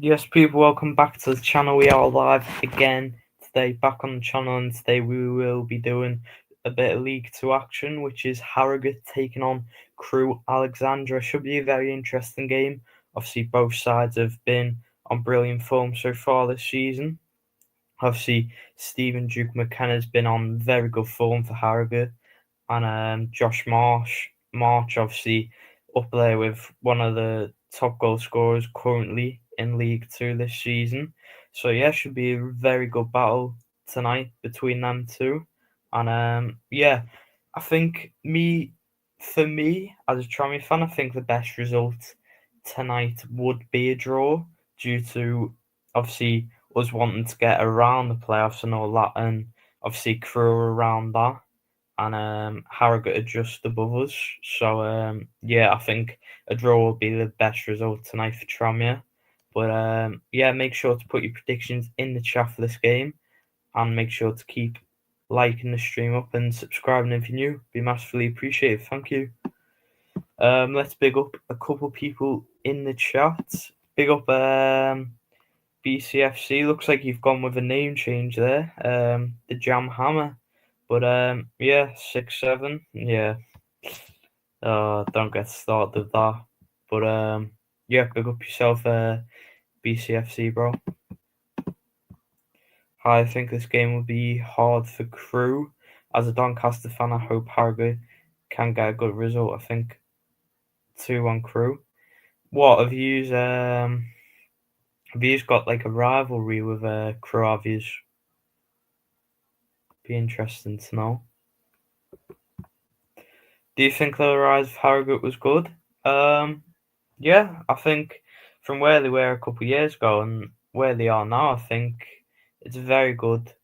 Yes, people, welcome back to the channel. We are live again today, back on the channel, and today we will be doing a bit of League Two action, which is Harrogate taking on Crewe Alexandra. Should be a very interesting game. Obviously, both sides have been on brilliant form so far this season. Obviously, Stephen Duke McKenna has been on very good form for Harrogate, and Josh March, obviously up there with one of the top goal scorers currently in League Two this season. So yeah, should be a very good battle tonight between them two. And yeah, I think for me as a Tranmere fan, I think the best result tonight would be a draw due to obviously us wanting to get around the playoffs and all that, and obviously Crewe around that, and Harrogate are just above us. So yeah, I think a draw will be the best result tonight for Tranmere. But yeah, make sure to put your predictions in the chat for this game, and make sure to keep liking the stream up and subscribing if you're new. Be massively appreciated. Thank you. Let's big up a couple people in the chat. Big up BCFC. Looks like you've gone with a name change there. The Jam Hammer. But yeah, 6-7. Yeah. Don't get started with that. But yeah, big up yourself, BCFC, bro. I think this game will be hard for Crewe. As a Doncaster fan, I hope Harrogate can get a good result. I think 2-1 Crewe. What have you got like a rivalry with Crewe? Have you? Be interesting to know. Do you think the rise of Harrogate was good? Yeah, I think from where they were a couple of years ago and where they are now, I think it's a very good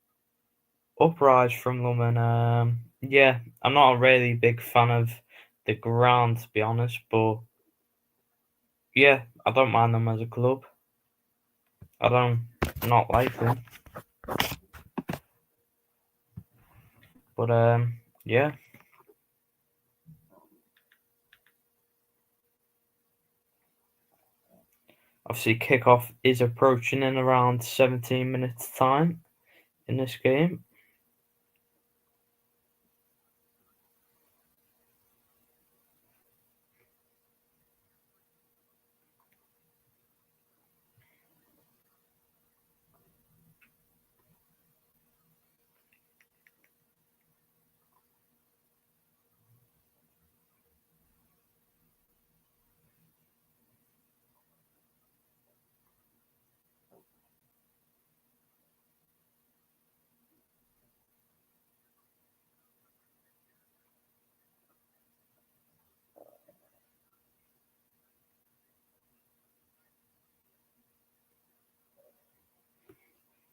uprise from them. And yeah, I'm not a really big fan of the ground, to be honest, but yeah, I don't mind them as a club. I don't not like them, but yeah. Obviously, kickoff is approaching in around 17 minutes' time in this game.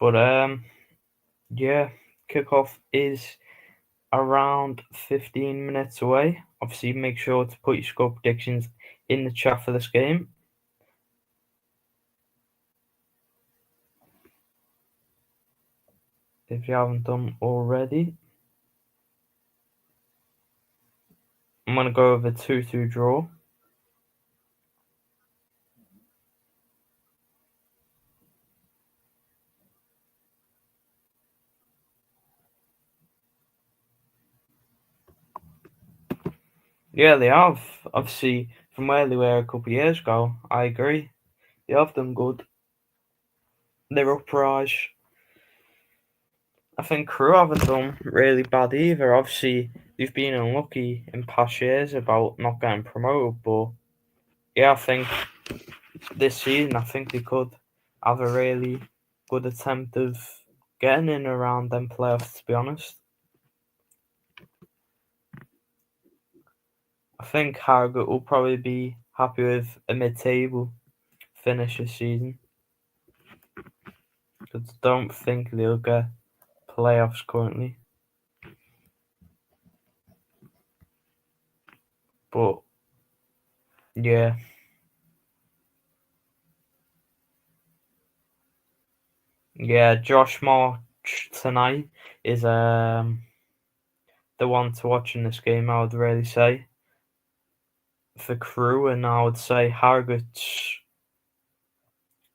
But yeah, kickoff is around 15 minutes away. Obviously, make sure to put your score predictions in the chat for this game. If you haven't done already. I'm going to go with a 2-2 draw. Yeah, they have. Obviously, from where they were a couple of years ago, I agree. They have done good. They're uprise. I think Crewe haven't done really bad either. Obviously, they've been unlucky in past years about not getting promoted, but yeah, I think this season, I think they could have a really good attempt of getting in around them playoffs, to be honest. I think Harrogate will probably be happy with a mid-table finish this season, because I don't think they'll get playoffs currently. But yeah. Yeah, Josh March tonight is the one to watch in this game, I would really say, for Crewe, and I would say Harrogate's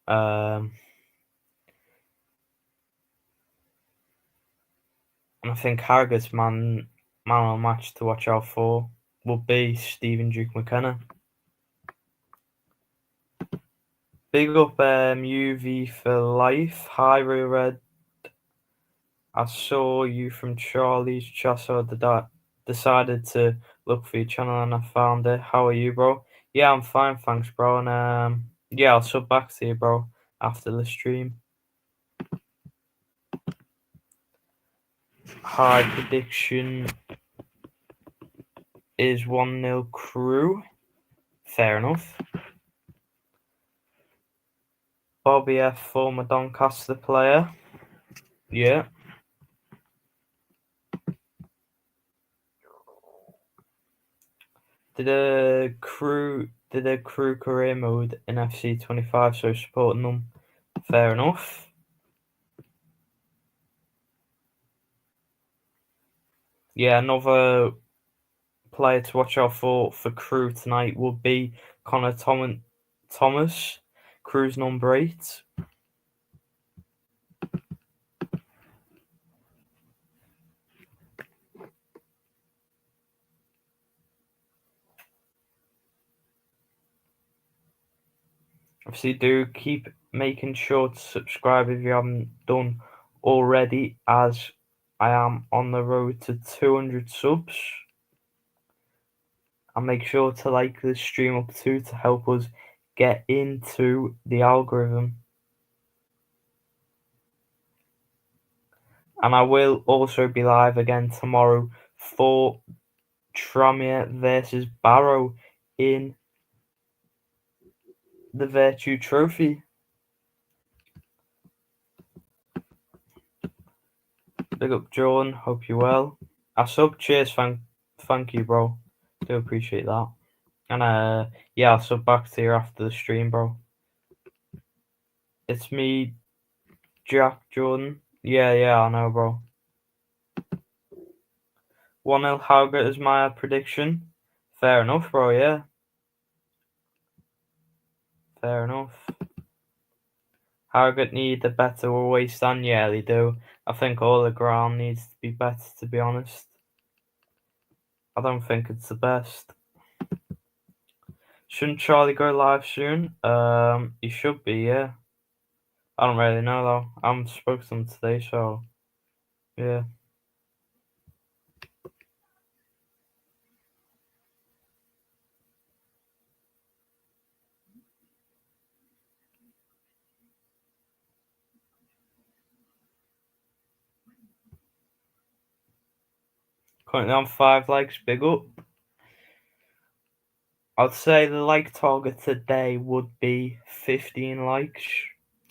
And I think Harrogate's man of the match to watch out for will be Stephen Duke McKenna. Big up UV for life. Hi Red. I saw you from Charlie's chat, so I decided to look for your channel and I found it. How are you, bro? Yeah, I'm fine, thanks, bro. And yeah, I'll sub back to you, bro, after the stream. High prediction is 1-0 Crewe. Fair enough. Bobby F, former Doncaster player. Yeah. Did a Crewe career mode in FC 25, so supporting them. Fair enough. Yeah, another player to watch out for Crewe tonight would be Connor Thomas, Crewe's number 8. Obviously, do keep making sure to subscribe if you haven't done already, as I am on the road to 200 subs. And make sure to like the stream up too to help us get into the algorithm. And I will also be live again tomorrow for Tranmere versus Barrow in the Virtue Trophy. Big up, Jordan. Hope you're well. I sub. Cheers. Thank you, bro. Do appreciate that. And yeah, I'll sub back to you after the stream, bro. It's me, Jack Jordan. Yeah, I know, bro. 1-0 Harrogate is my prediction. Fair enough, bro. Yeah. Fair enough. Harrogate need a better away stand. Yeah, they do. I think all the ground needs to be better, to be honest. I don't think it's the best. Shouldn't Charlie go live soon? He should be, yeah. I don't really know though. I haven't spoken to him today, so yeah. Currently on 5 likes, big up. I'd say the like target today would be 15 likes.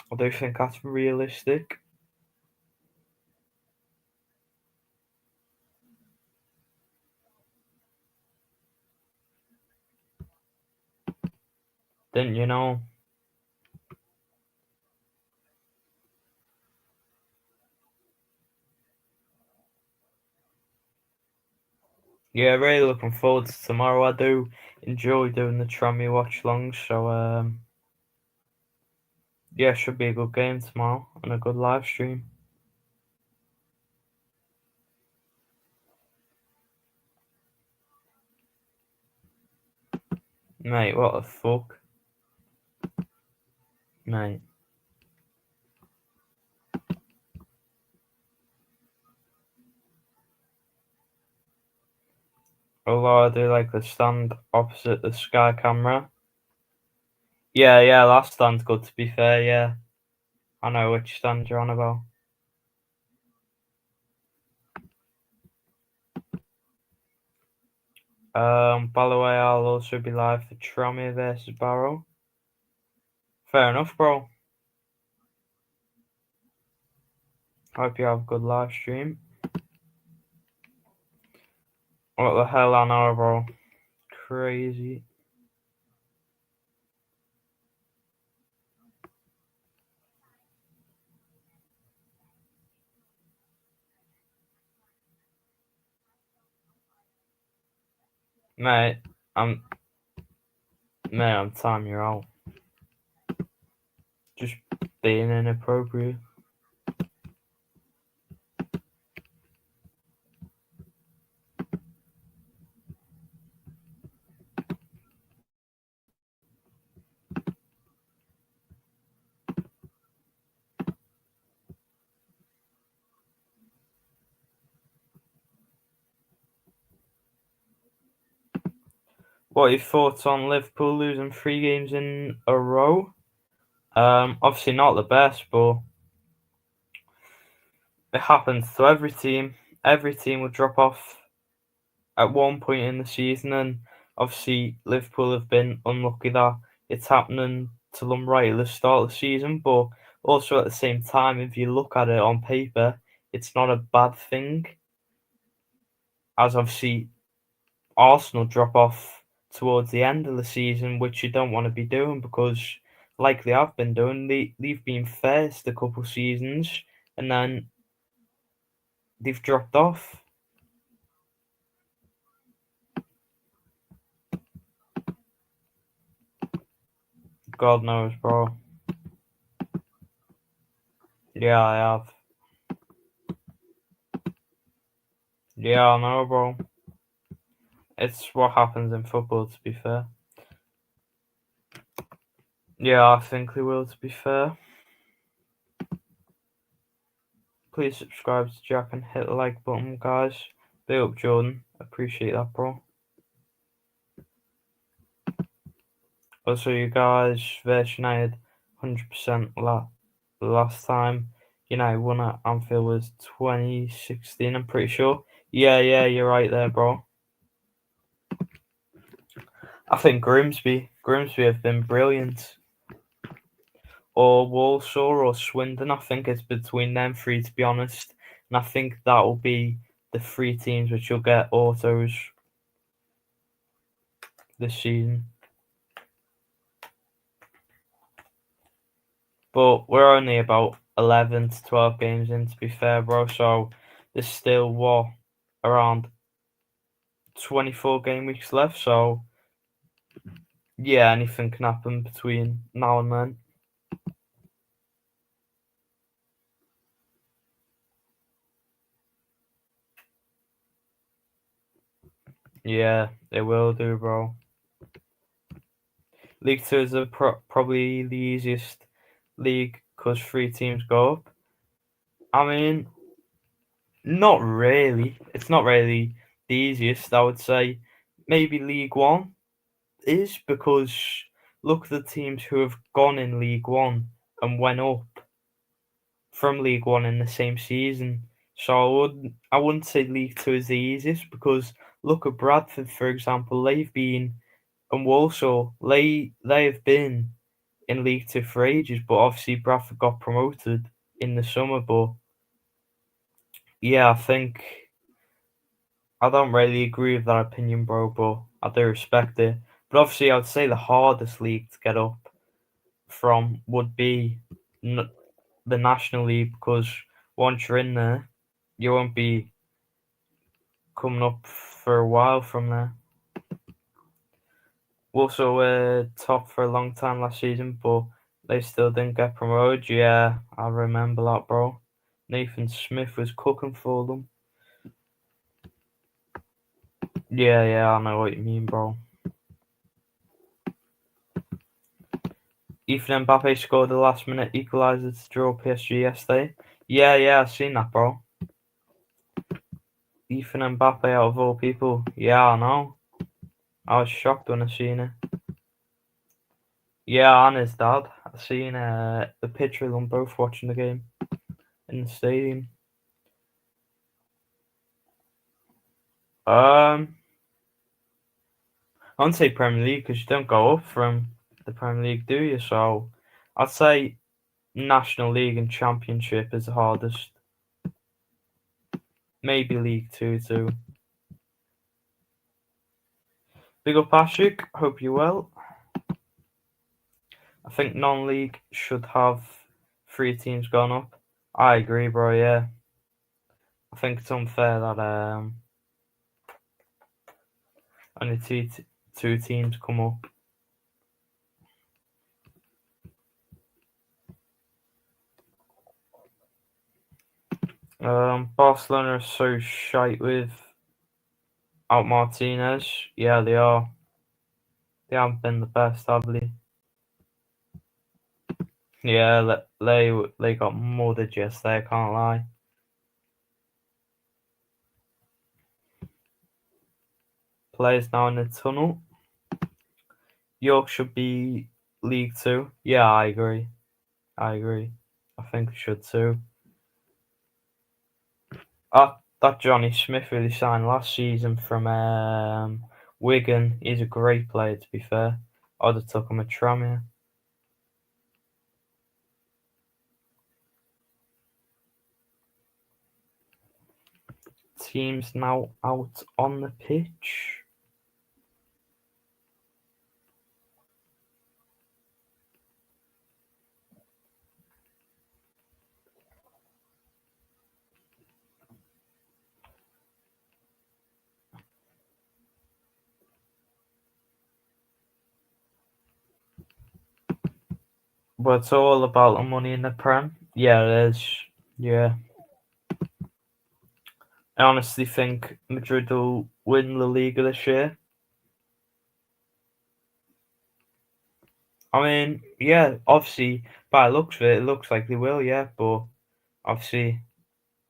I do think that's realistic. Didn't you know? Yeah, really looking forward to tomorrow. I do enjoy doing the Tranmere watchalongs, so yeah, should be a good game tomorrow and a good live stream. Mate, what the fuck? Mate. Although I do like the stand opposite the Sky camera. Yeah, that stand's good to be fair, yeah. I know which stand you're on about. By the way, I'll also be live for Tranmere versus Barrow. Fair enough, bro. Hope you have a good live stream. What the hell, I know, bro. Crazy. Mate, I'm time you're out. just being inappropriate. What are your thoughts on Liverpool losing 3 games in a row? Obviously not the best, but it happens to every team. Every team will drop off at one point in the season, and obviously Liverpool have been unlucky that it's happening to them right at the start of the season. But also at the same time, if you look at it on paper, it's not a bad thing, as obviously Arsenal drop off towards the end of the season, which you don't want to be doing because, like they have been doing, they've been first a couple seasons and then they've dropped off. God knows, bro. Yeah, I have. Yeah, I know, bro. It's what happens in football, to be fair. Yeah, I think they will, to be fair. Please subscribe to Jack and hit the like button, guys. Big up, Jordan. Appreciate that, bro. Also, you guys, version United 100% last time United won at Anfield was 2016, I'm pretty sure. Yeah, you're right there, bro. I think Grimsby have been brilliant. Or Walsall or Swindon. I think it's between them three, to be honest. And I think that'll be the 3 teams which will get autos this season. But we're only about 11 to 12 games in, to be fair, bro. So there's still, around 24 game weeks left. So, yeah, anything can happen between now and then. Yeah, it will do, bro. League Two is probably the easiest league because 3 teams go up. I mean, not really. It's not really the easiest, I would say. Maybe League One is because look at the teams who have gone in League One and went up from League One in the same season. So I wouldn't say League Two is the easiest because look at Bradford, for example. They've been, and Walsall, they have been in League Two for ages, but obviously Bradford got promoted in the summer. But yeah, I don't really agree with that opinion, bro, but I do respect it. But obviously, I would say the hardest league to get up from would be the National League because once you're in there, you won't be coming up for a while from there. Also, top for a long time last season, but they still didn't get promoted. Yeah, I remember that, bro. Nathan Smith was cooking for them. Yeah, I know what you mean, bro. Ethan Mbappe scored the last minute equaliser to draw PSG yesterday. Yeah, I've seen that, bro. Ethan Mbappe out of all people. Yeah, I know. I was shocked when I seen it. Yeah, and his dad. I seen the picture of them both watching the game in the stadium. I wouldn't say Premier League because you don't go up from the Premier League, do you? So I'd say National League and Championship is the hardest. Maybe League Two too. Big up, Ashik. Hope you're well. I think non-league should have 3 teams gone up. I agree, bro. Yeah, I think it's unfair that only two teams come up. Barcelona are so shite without Martinez. Yeah, they are. They haven't been the best, have they? Yeah, they got mudded yesterday, I can't lie. Players now in the tunnel. York should be League Two. Yeah, I agree. I think we should too. That Johnny Smith really signed last season from Wigan. He's a great player, to be fair. I'd have took him at Tranmere. Teams now out on the pitch. But it's all about the money in the Prem. Yeah, it is. Yeah. I honestly think Madrid will win La Liga this year. I mean, yeah, obviously, by the looks of it looks like they will, yeah, but obviously,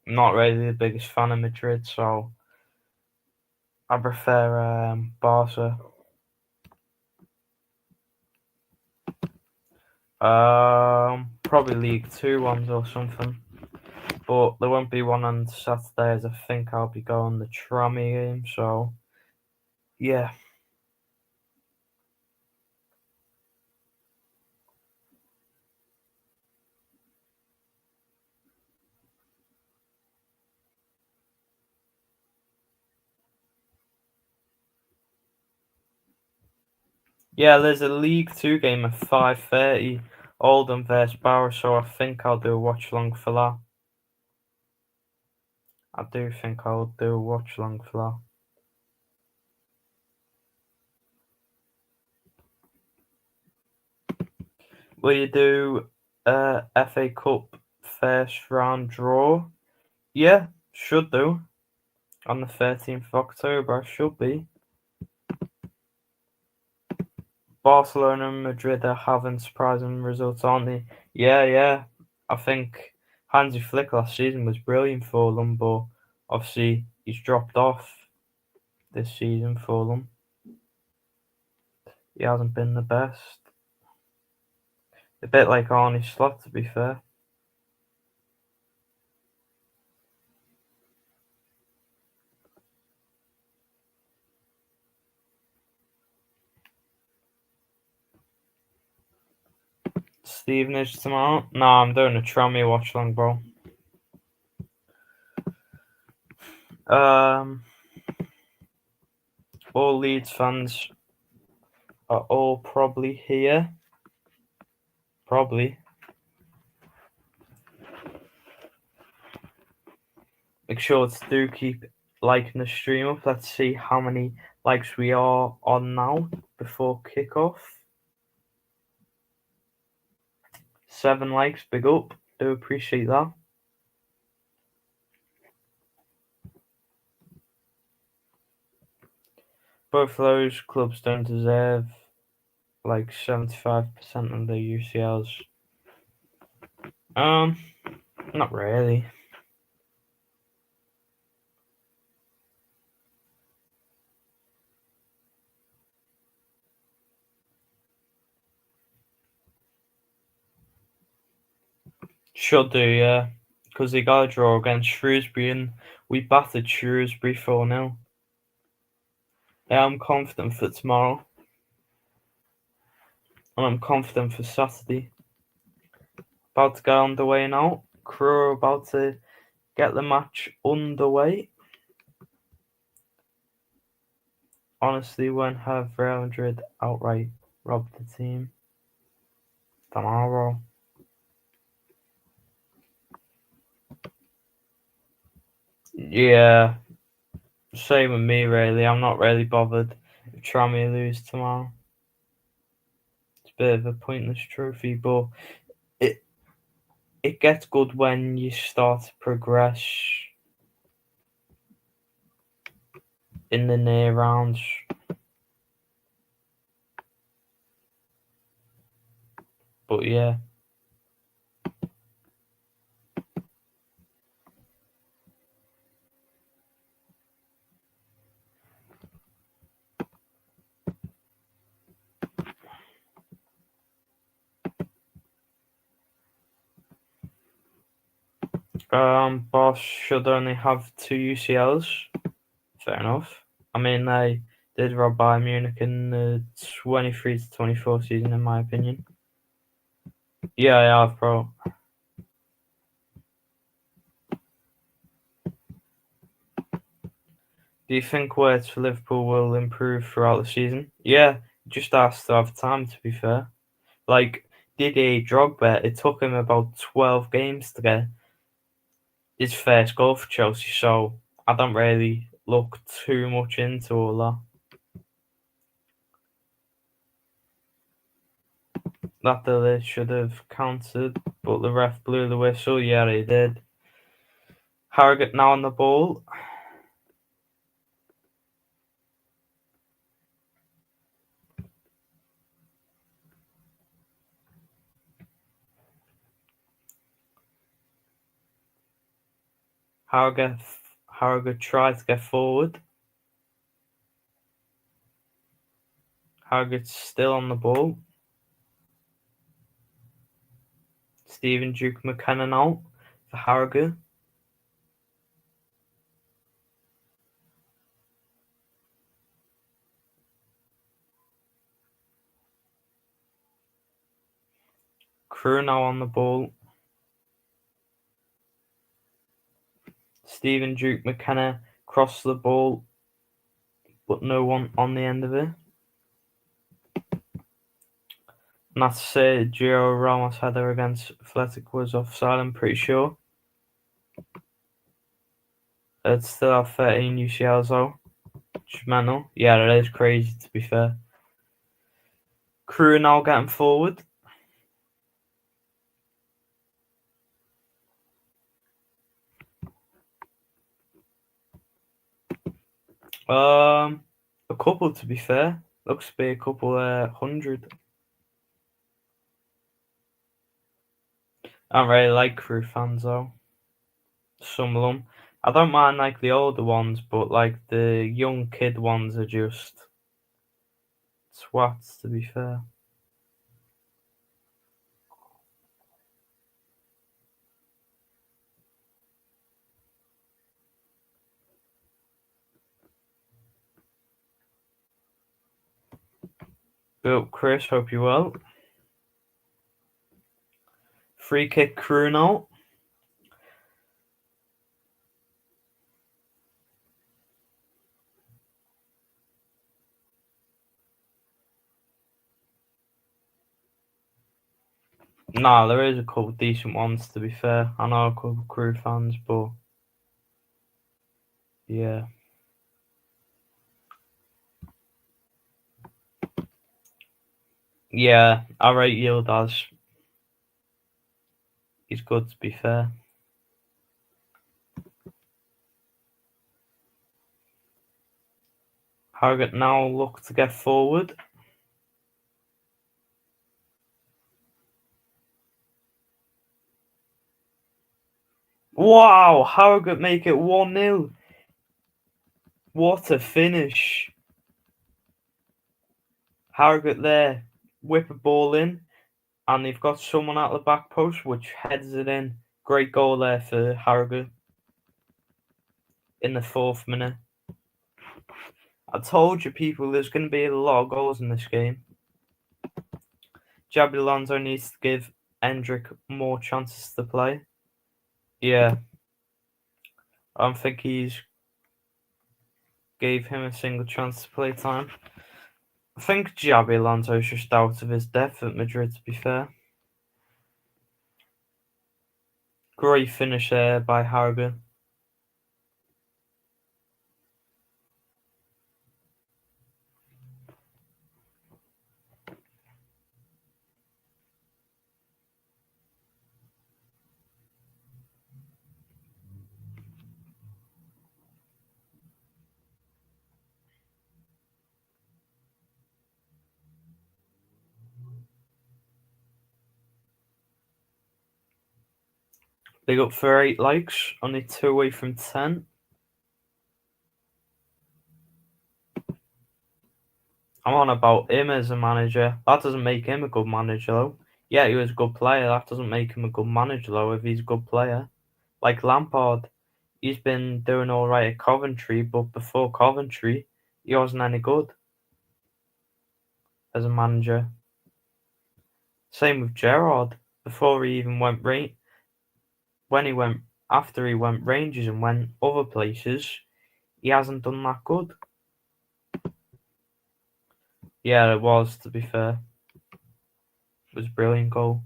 I'm not really the biggest fan of Madrid, so I prefer Barca. Probably League Two ones or something, but there won't be one on Saturday as I think I'll be going the Tranmere game, so yeah. Yeah, there's a League Two game at 5:30, Oldham vs Borough, so I think I'll do a watch along for that. I do think I'll do a watch along for that. Will you do FA Cup first round draw? Yeah, should do. On the 13th of October, I should be. Barcelona and Madrid are having surprising results, aren't they? Yeah. I think Hansi Flick last season was brilliant for them, but obviously he's dropped off this season for them. He hasn't been the best. A bit like Arne Slot, to be fair. Stevenage tomorrow? No, I'm doing a Tranmere watch along, bro. All Leeds fans are all probably here. Probably. Make sure to do keep liking the stream up. Let's see how many likes we are on now before kickoff. 7 likes, big up. Do appreciate that. Both of those clubs don't deserve like 75% of their UCLs. Not really. Should do, yeah. Because they got a draw against Shrewsbury and we battered Shrewsbury 4-0. Yeah, I'm confident for tomorrow. And I'm confident for Saturday. About to get underway now. Crewe are about to get the match underway. Honestly, when have Real Madrid outright robbed the team? Tomorrow. Yeah, same with me really. I'm not really bothered if Tranmere lose tomorrow. It's a bit of a pointless trophy, but it gets good when you start to progress in the near rounds. But yeah. Boss should only have 2 UCLs. Fair enough. I mean, they did rob Bayern Munich in the 23-24 season, in my opinion. Yeah, I have, bro. Do you think words for Liverpool will improve throughout the season? Yeah, just has to have time, to be fair. Like, Didier Drogba, it took him about 12 games to get his first goal for Chelsea, so I don't really look too much into all that. That delay should have counted, but the ref blew the whistle. Yeah, he did. Harrogate now on the ball. Harrogate tried to get forward. Harrogate's still on the ball. Stephen Duke McKenna now for Harrogate. Crewe now on the ball. Stephen Duke McKenna crossed the ball, but no one on the end of it. And that's Sergio Ramos' header against Athletic was offside, I'm pretty sure. It's still have 13 UCLs though. Which is mental. Yeah, that is crazy, to be fair. Crewe now getting forward. A couple, to be fair. Looks to be a couple 100. I don't really like Crewe fans though. Some of them. I don't mind like the older ones, but like the young kid ones are just swats, to be fair. But Chris, hope you well. Free kick Crewe now. Nah, there is a couple decent ones, to be fair. I know a couple Crewe fans, but yeah. Yeah, I rate Yildiz. He's good, to be fair. Harrogate now look to get forward. Wow, Harrogate make it 1-0. What a finish. Harrogate there, whip a ball in, and they've got someone at the back post which heads it in. Great goal there for Harrogate in the 4th minute. I told you people there's going to be a lot of goals in this game. Jabi Alonso needs to give Hendrick more chances to play. Yeah. I don't think he's gave him a single chance to play time. I think Jabi Alonso's just out of his depth at Madrid, to be fair. Great finish there by Harrogate. Big up for 8 likes, only 2 away from 10. I'm on about him as a manager. That doesn't make him a good manager though. Yeah, he was a good player. That doesn't make him a good manager though if he's a good player. Like Lampard, he's been doing alright at Coventry, but before Coventry, he wasn't any good as a manager. Same with Gerrard. Before he even went after he went Rangers and went other places, he hasn't done that good. Yeah, it was, to be fair. It was a brilliant goal.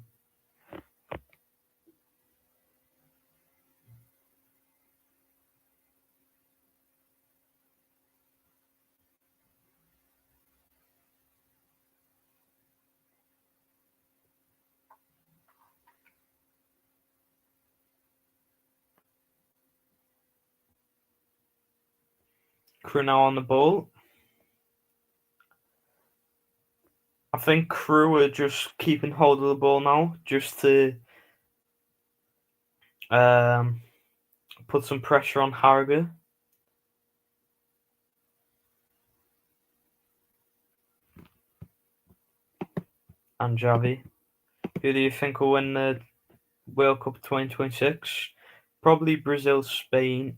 Crewe now on the ball. I think Crewe are just keeping hold of the ball now, just to put some pressure on Harrogate. And Javi. Who do you think will win the World Cup 2026? Probably Brazil, Spain,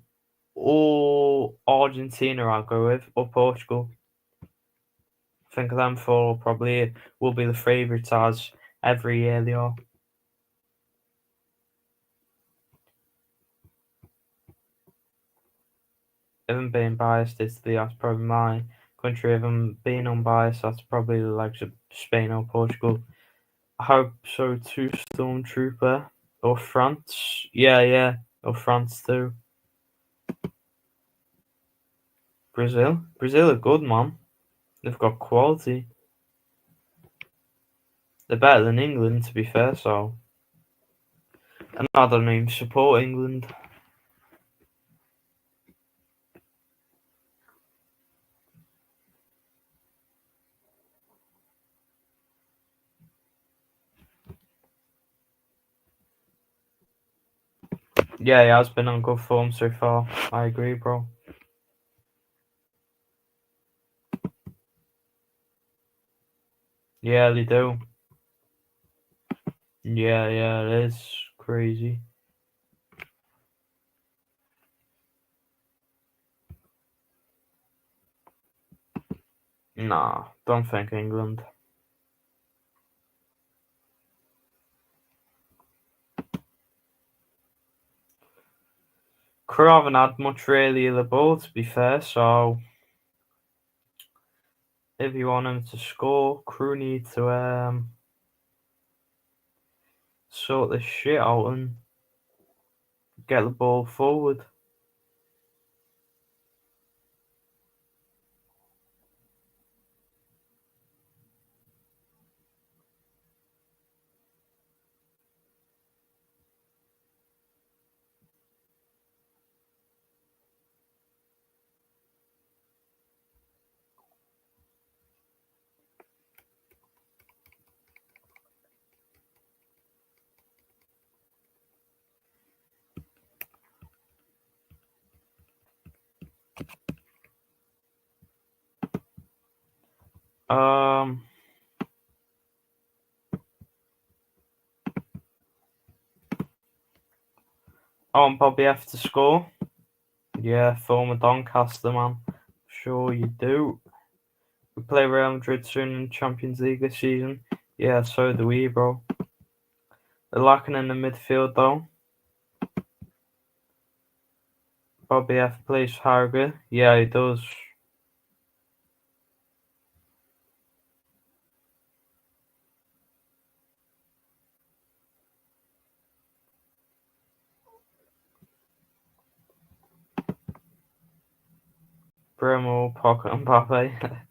or Argentina, I'll go with, or Portugal. I think them four probably will be the favourites, as every year they are. If I'm being biased, that's probably my country. If I'm being unbiased, that's probably the likes of Spain or Portugal. I hope so too, Stormtrooper. Or France. Yeah. Or France too. Brazil. Brazil are good, man. They've got quality. They're better than England, to be fair, so. And I don't even support England. Yeah, he has been on good form so far. I agree, bro. Yeah, they do. Yeah, it is crazy. Nah, don't think England. Crewe haven't had much really of the ball, to be fair, so if you want them to score, Crewe need to sort this shit out and get the ball forward. Um, I want Bobby F to score. Yeah, former Doncaster man. Sure you do. We play Real Madrid soon in Champions League this season. Yeah, so do we, bro. They're lacking in the midfield though. Bobby F plays for Harrogate. Yeah, he does. Bremer, Pocket, and Mbappe.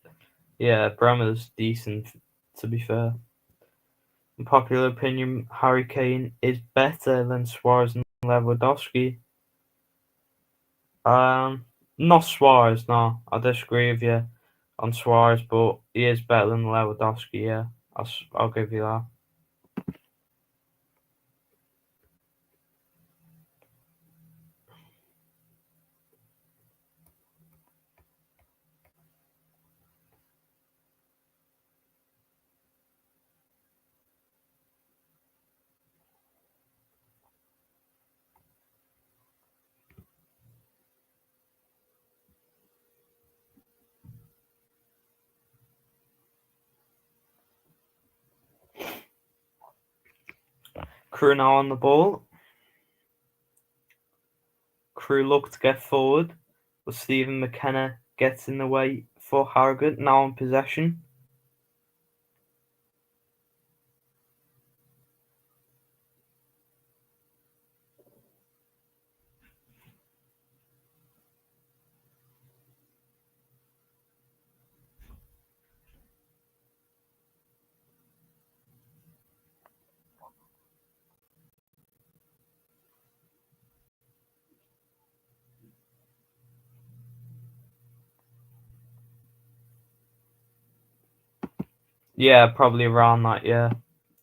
Yeah, Bremer's decent, to be fair. In popular opinion, Harry Kane is better than Suarez and Lewandowski. Not Suarez, no. I disagree with you on Suarez, but he is better than Lewandowski, yeah. I'll give you that. Crewe now on the ball. Crewe look to get forward, but Stephen McKenna gets in the way for Harrogate, now in possession. Yeah, probably around that, yeah.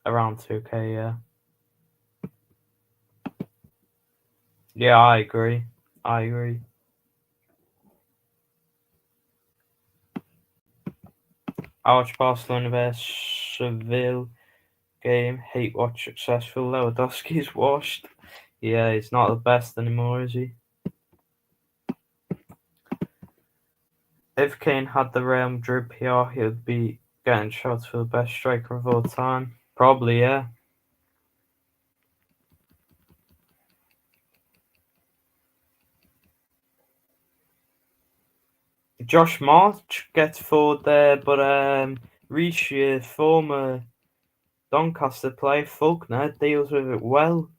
Around 2k, yeah. Yeah, I agree. I watched Barcelona vs Seville game. Hate what successful Lewandowski's washed. Yeah, he's not the best anymore, is he? If Kane had the Real Madrid PR, he would be getting shots for the best striker of all time. Probably, yeah. Josh March gets forward there, but Rishi, former Doncaster player, Faulkner, deals with it well.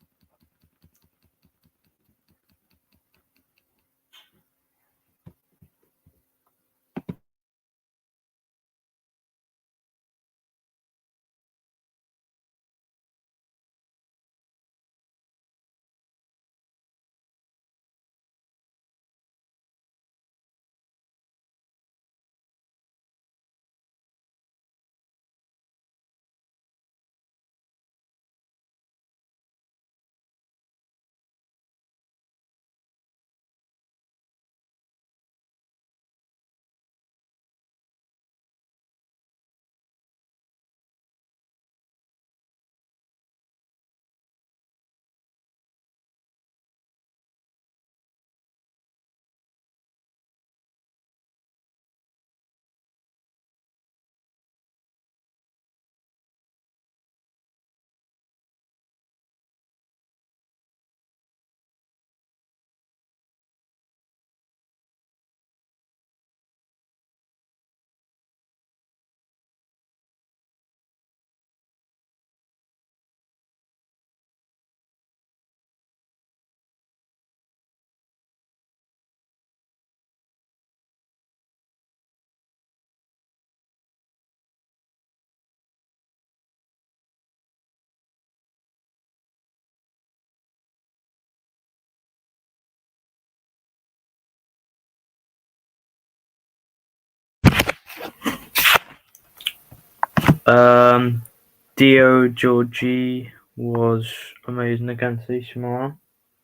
Dio Georgie was amazing against AC Milan.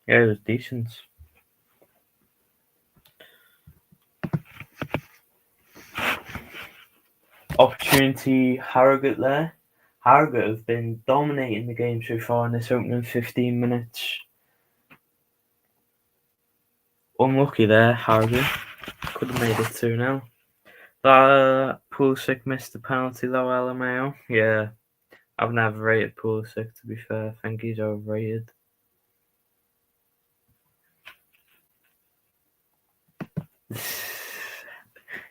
Yeah, it was decent. Opportunity Harrogate there. Harrogate have been dominating the game so far in this opening 15 minutes. Unlucky there, Harrogate. Could have made it 2-0. Pulisic missed the penalty though, LMAO. Yeah, I've never rated Pulisic, to be fair. I think he's overrated.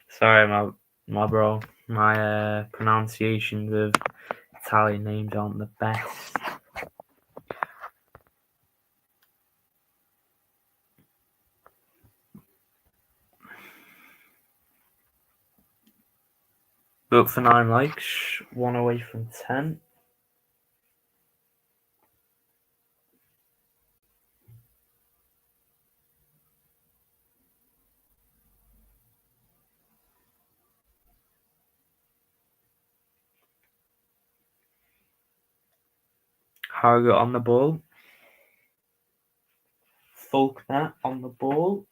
Sorry, my bro. My pronunciations of Italian names aren't the best. But for 9 likes, 1 away from 10. Harrogate on the ball. Faulkner on the ball.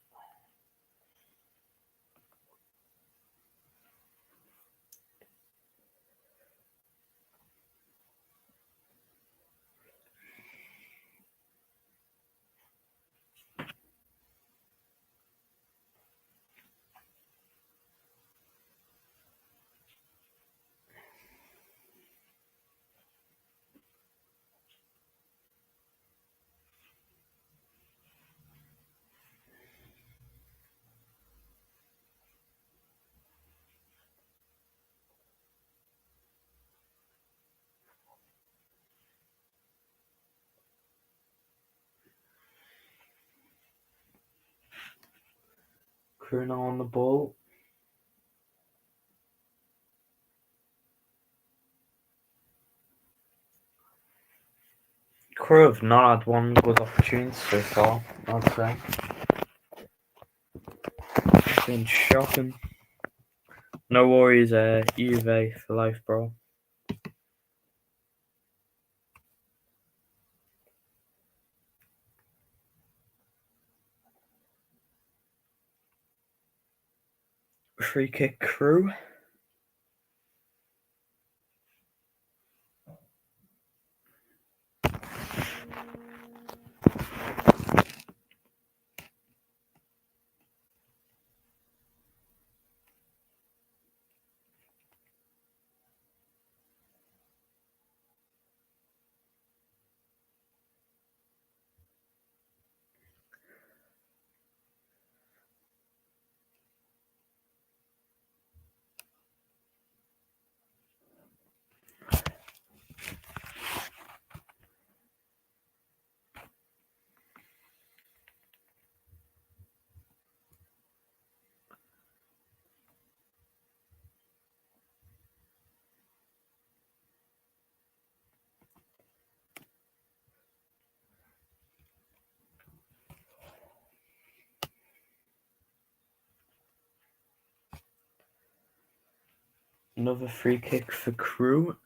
Crewe now on the ball. Crewe have not had one good opportunity so far, I'd say. It's been shocking. No worries, Juve for life, bro. Free kick Crewe. Another free kick for Crewe.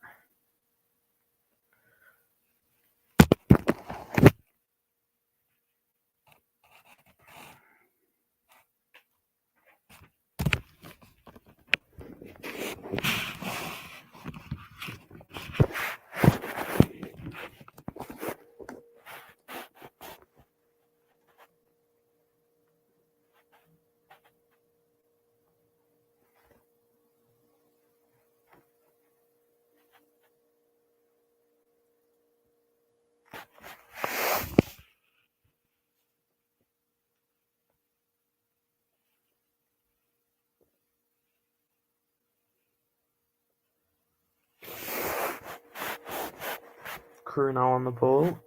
Crewe now on the ball.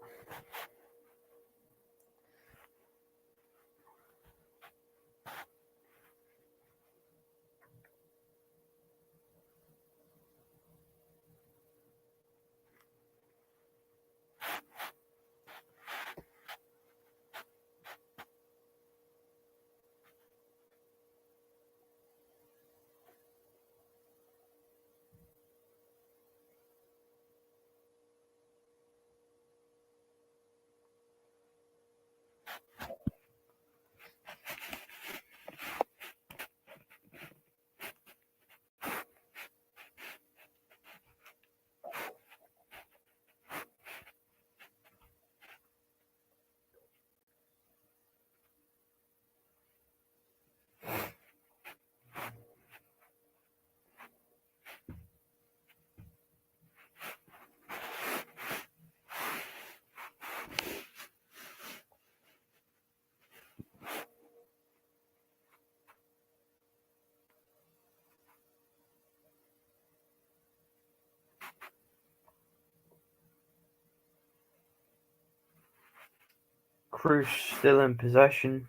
Crewe still in possession.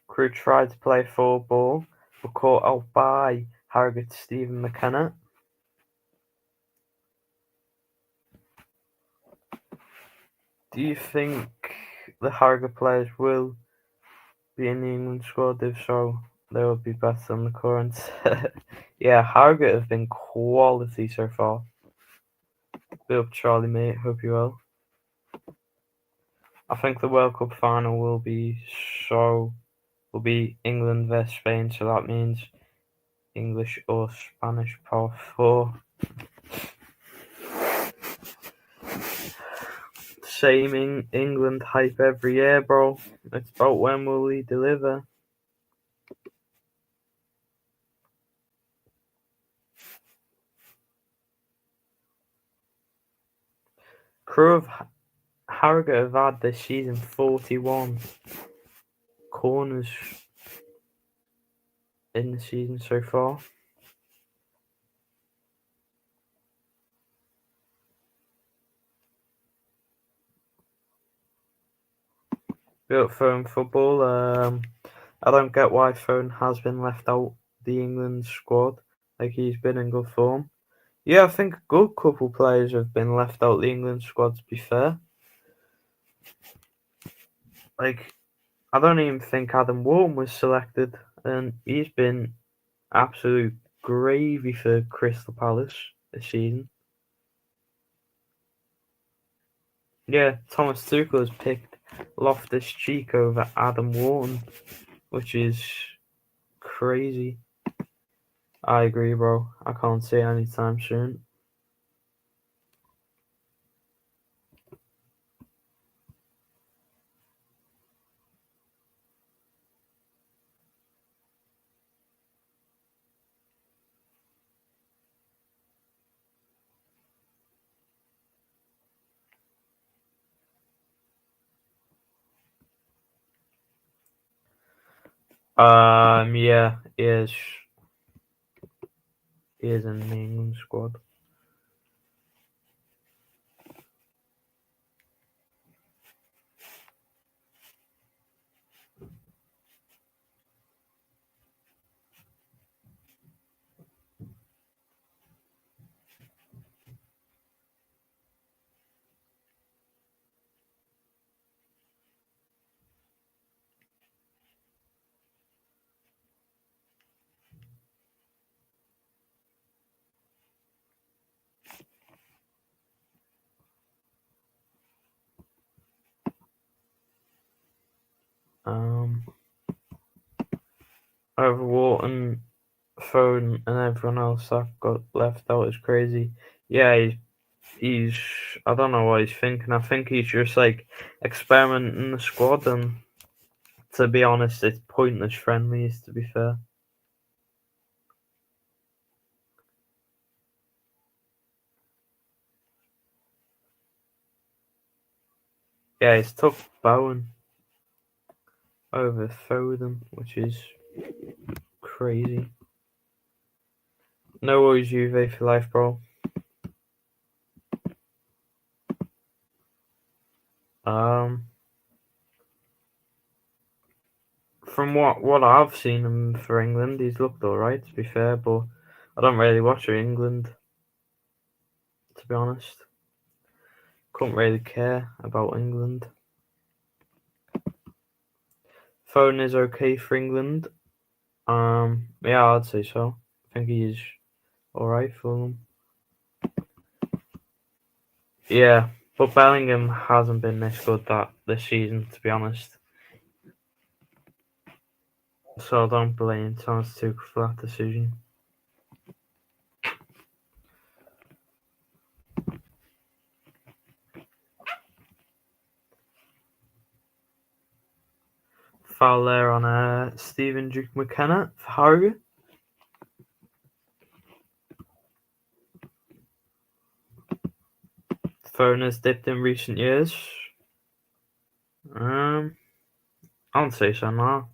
Crewe tried to play forward ball, but caught out by Harrogate Stephen McKenna. Do you think the Harrogate players will be in the England squad? If so, they will be better than the current. Yeah, Harrogate have been quality so far. Big up Charlie, mate. Hope you well. I think the World Cup final will be England vs Spain, so that means English or Spanish power four. Same England hype every year, bro. It's about when will we deliver. Crewe of Harrogate have had this season 41 corners in the season so far. Built firm football. I don't get why Foden has been left out the England squad. Like, he's been in good form. Yeah, I think a good couple players have been left out the England squad, to be fair. Like, I don't even think Adam Wharton was selected, and he's been absolute gravy for Crystal Palace this season. Yeah, Thomas Tuchel has picked Loftus-Cheek over Adam Wharton, which is crazy. I agree, bro. I can't see it anytime soon. Yeah, he is in the England squad. Um, over Wharton, Foden, and everyone else that got left out is crazy. Yeah, he's I don't know what he's thinking. I think he's just like experimenting the squad, and to be honest, it's pointless friendlies. To be fair, yeah, he's took Bowen over Foden, which is crazy. No worries, Juve for life, bro. Um, from what I've seen him for England, he's looked alright. To be fair, but I don't really watch England. To be honest, couldn't really care about England. Foden is okay for England. Yeah, I'd say so. I think he's alright for them. Yeah, but Bellingham hasn't been this good this season, to be honest. So I don't blame Thomas Tuchel for that decision. Foul there on Stephen Duke McKenna for Harrogate. Phone has dipped in recent years. I don't say so now.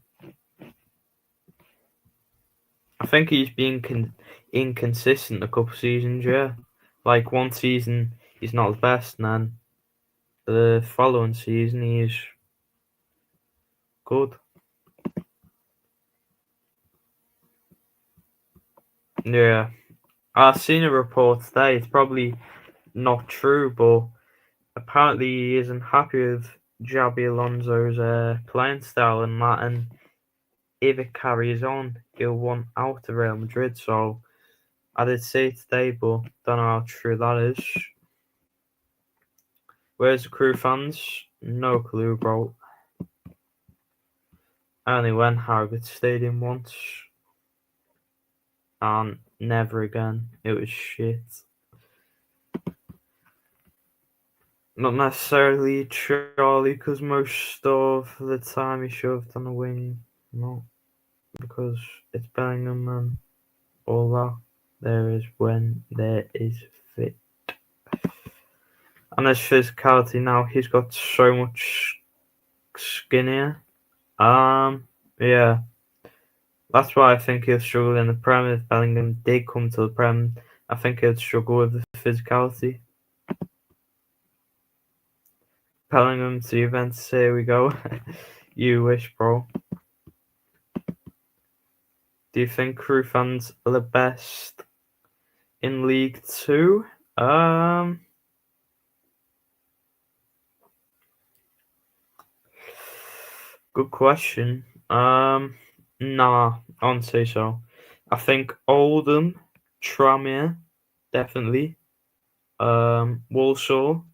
I think he's been inconsistent a couple seasons, yeah. Like one season he's not the best, and then the following season he's good. Yeah. I've seen a report today, it's probably not true, but apparently he isn't happy with Xabi Alonso's playing style and that, and if it carries on, he'll want out of Real Madrid. So I did say it today, but don't know how true that is. Where's the Crewe fans? No clue, bro. I only went Harrogate Stadium once, and never again. It was shit. Not necessarily Charlie, because most of the time he shoved on the wing. No, because it's Bellingham and all that. There is when there is fit. And his physicality now, he's got so much skinnier. Yeah. That's why I think he'll struggle in the Prem. If Bellingham did come to the Prem, I think he'd struggle with the physicality. Bellingham to Juventus, here we go. You wish, bro. Do you think Crewe fans are the best in League Two? Good question. Nah, I wouldn't say so. I think Oldham, Tranmere, definitely. Walsall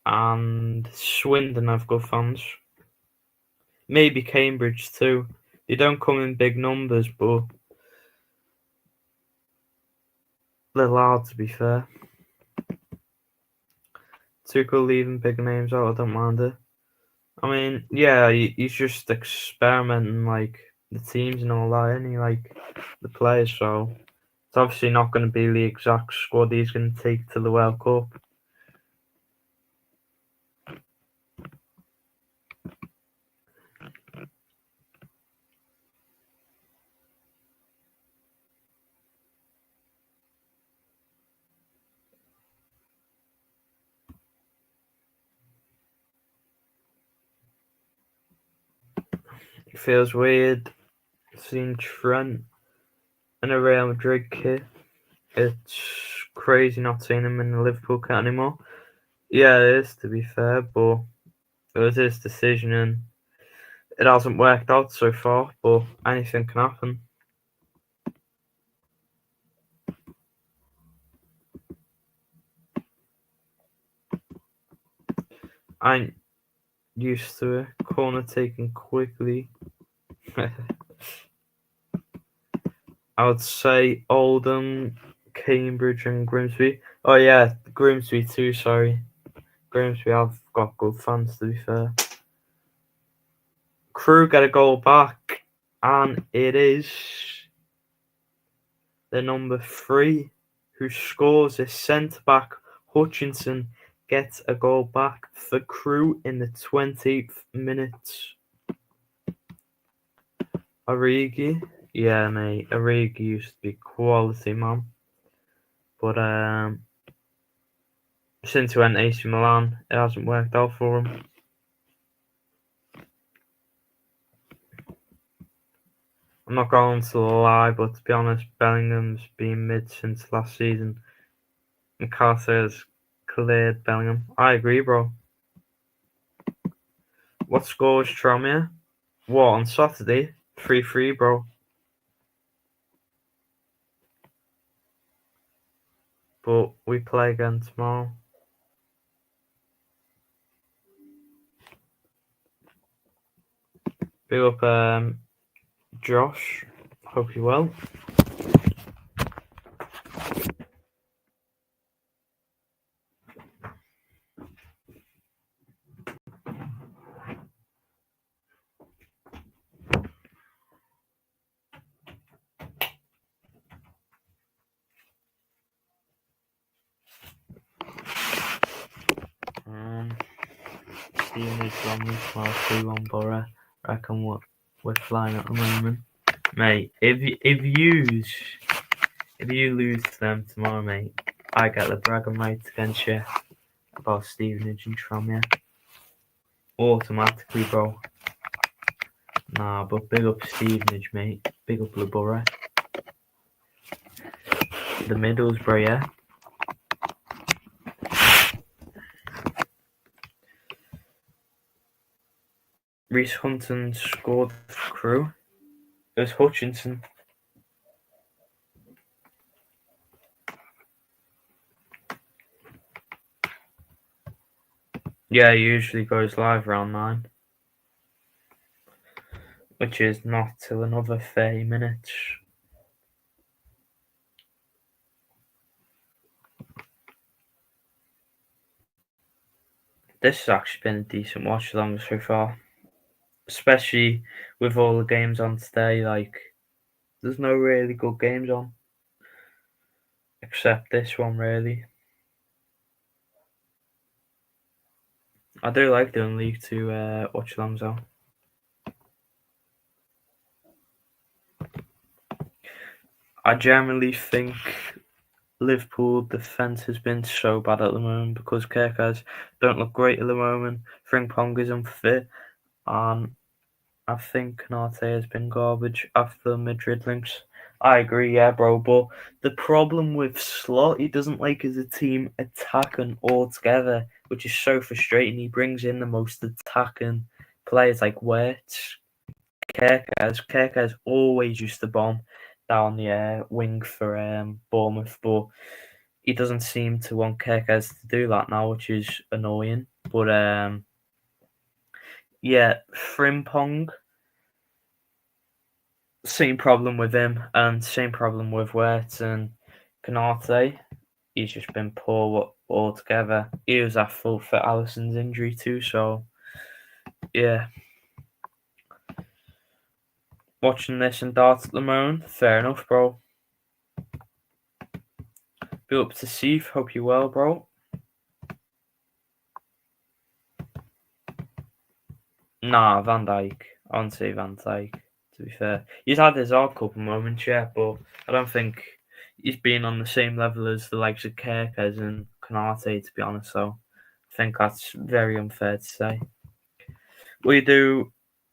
and Swindon have good fans. Maybe Cambridge too. They don't come in big numbers, but they're loud, to be fair. Tuchel leaving big names out, I don't mind it. I mean, yeah, he's just experimenting, like, the teams and all that, and he, like, the players, so it's obviously not going to be the exact squad he's going to take to the World Cup. It feels weird seeing Trent in a Real Madrid kit. It's crazy not seeing him in the Liverpool kit anymore. Yeah, it is, to be fair, but it was his decision and it hasn't worked out so far, but anything can happen. I'm used to it. Corner taken quickly. I would say Oldham, Cambridge, and Grimsby. Oh yeah, Grimsby too. Sorry, Grimsby have got good fans, to be fair. Crewe get a goal back, and it is the number 3 who scores. A centre back, Hutchinson, gets a goal back for Crewe in the 20th minute. Origi, yeah, mate. Origi used to be quality, man. But since he went to AC Milan, it hasn't worked out for him. I'm not going to lie, but to be honest, Bellingham's been mid since last season. McCarthy has cleared Bellingham. I agree, bro. What score was Tranmere? What, on Saturday? 3-3, bro. But we play again tomorrow. Big up, Josh. Hope you're well. Stevenage Bromley tomorrow 2-1 Borough. Reckon we're flying at the moment. Mate, if you lose to them tomorrow, mate, I get the bragging rights against you about Stevenage and Tranmere. Automatically, bro. Nah, but big up Stevenage, mate. Big up the Borough. The Middlesbrough, yeah. Reece Hunton scored for Crewe. It was Hutchinson. Yeah, he usually goes live around 9. Which is not till another 30 minutes. This has actually been a decent watch along so far. Especially with all the games on today, like, there's no really good games on. Except this one, really. I do like doing League Two watch-alongs though. I generally think Liverpool defence has been so bad at the moment because Kerkers don't look great at the moment. Frimpong is unfit, and I think Canate has been garbage after the Madrid links. I agree, yeah, bro. But the problem with Slot, he doesn't like his team attacking altogether, which is so frustrating. He brings in the most attacking players like Wirtz, Kerkez. Kerkez always used to bomb down the wing for Bournemouth, but he doesn't seem to want Kerkez to do that now, which is annoying. But yeah, Frimpong, same problem with him, and same problem with Wirtz and Canate. He's just been poor altogether. He was at fault for Alisson's injury too, so yeah. Watching this in darts at the moment, fair enough, bro. Be up to Steve, hope you're well, bro. Nah, Van Dijk. I wouldn't say Van Dijk, to be fair. He's had his odd couple moments, yeah, but I don't think he's been on the same level as the likes of Kerkez and Canate, to be honest, so I think that's very unfair to say. We do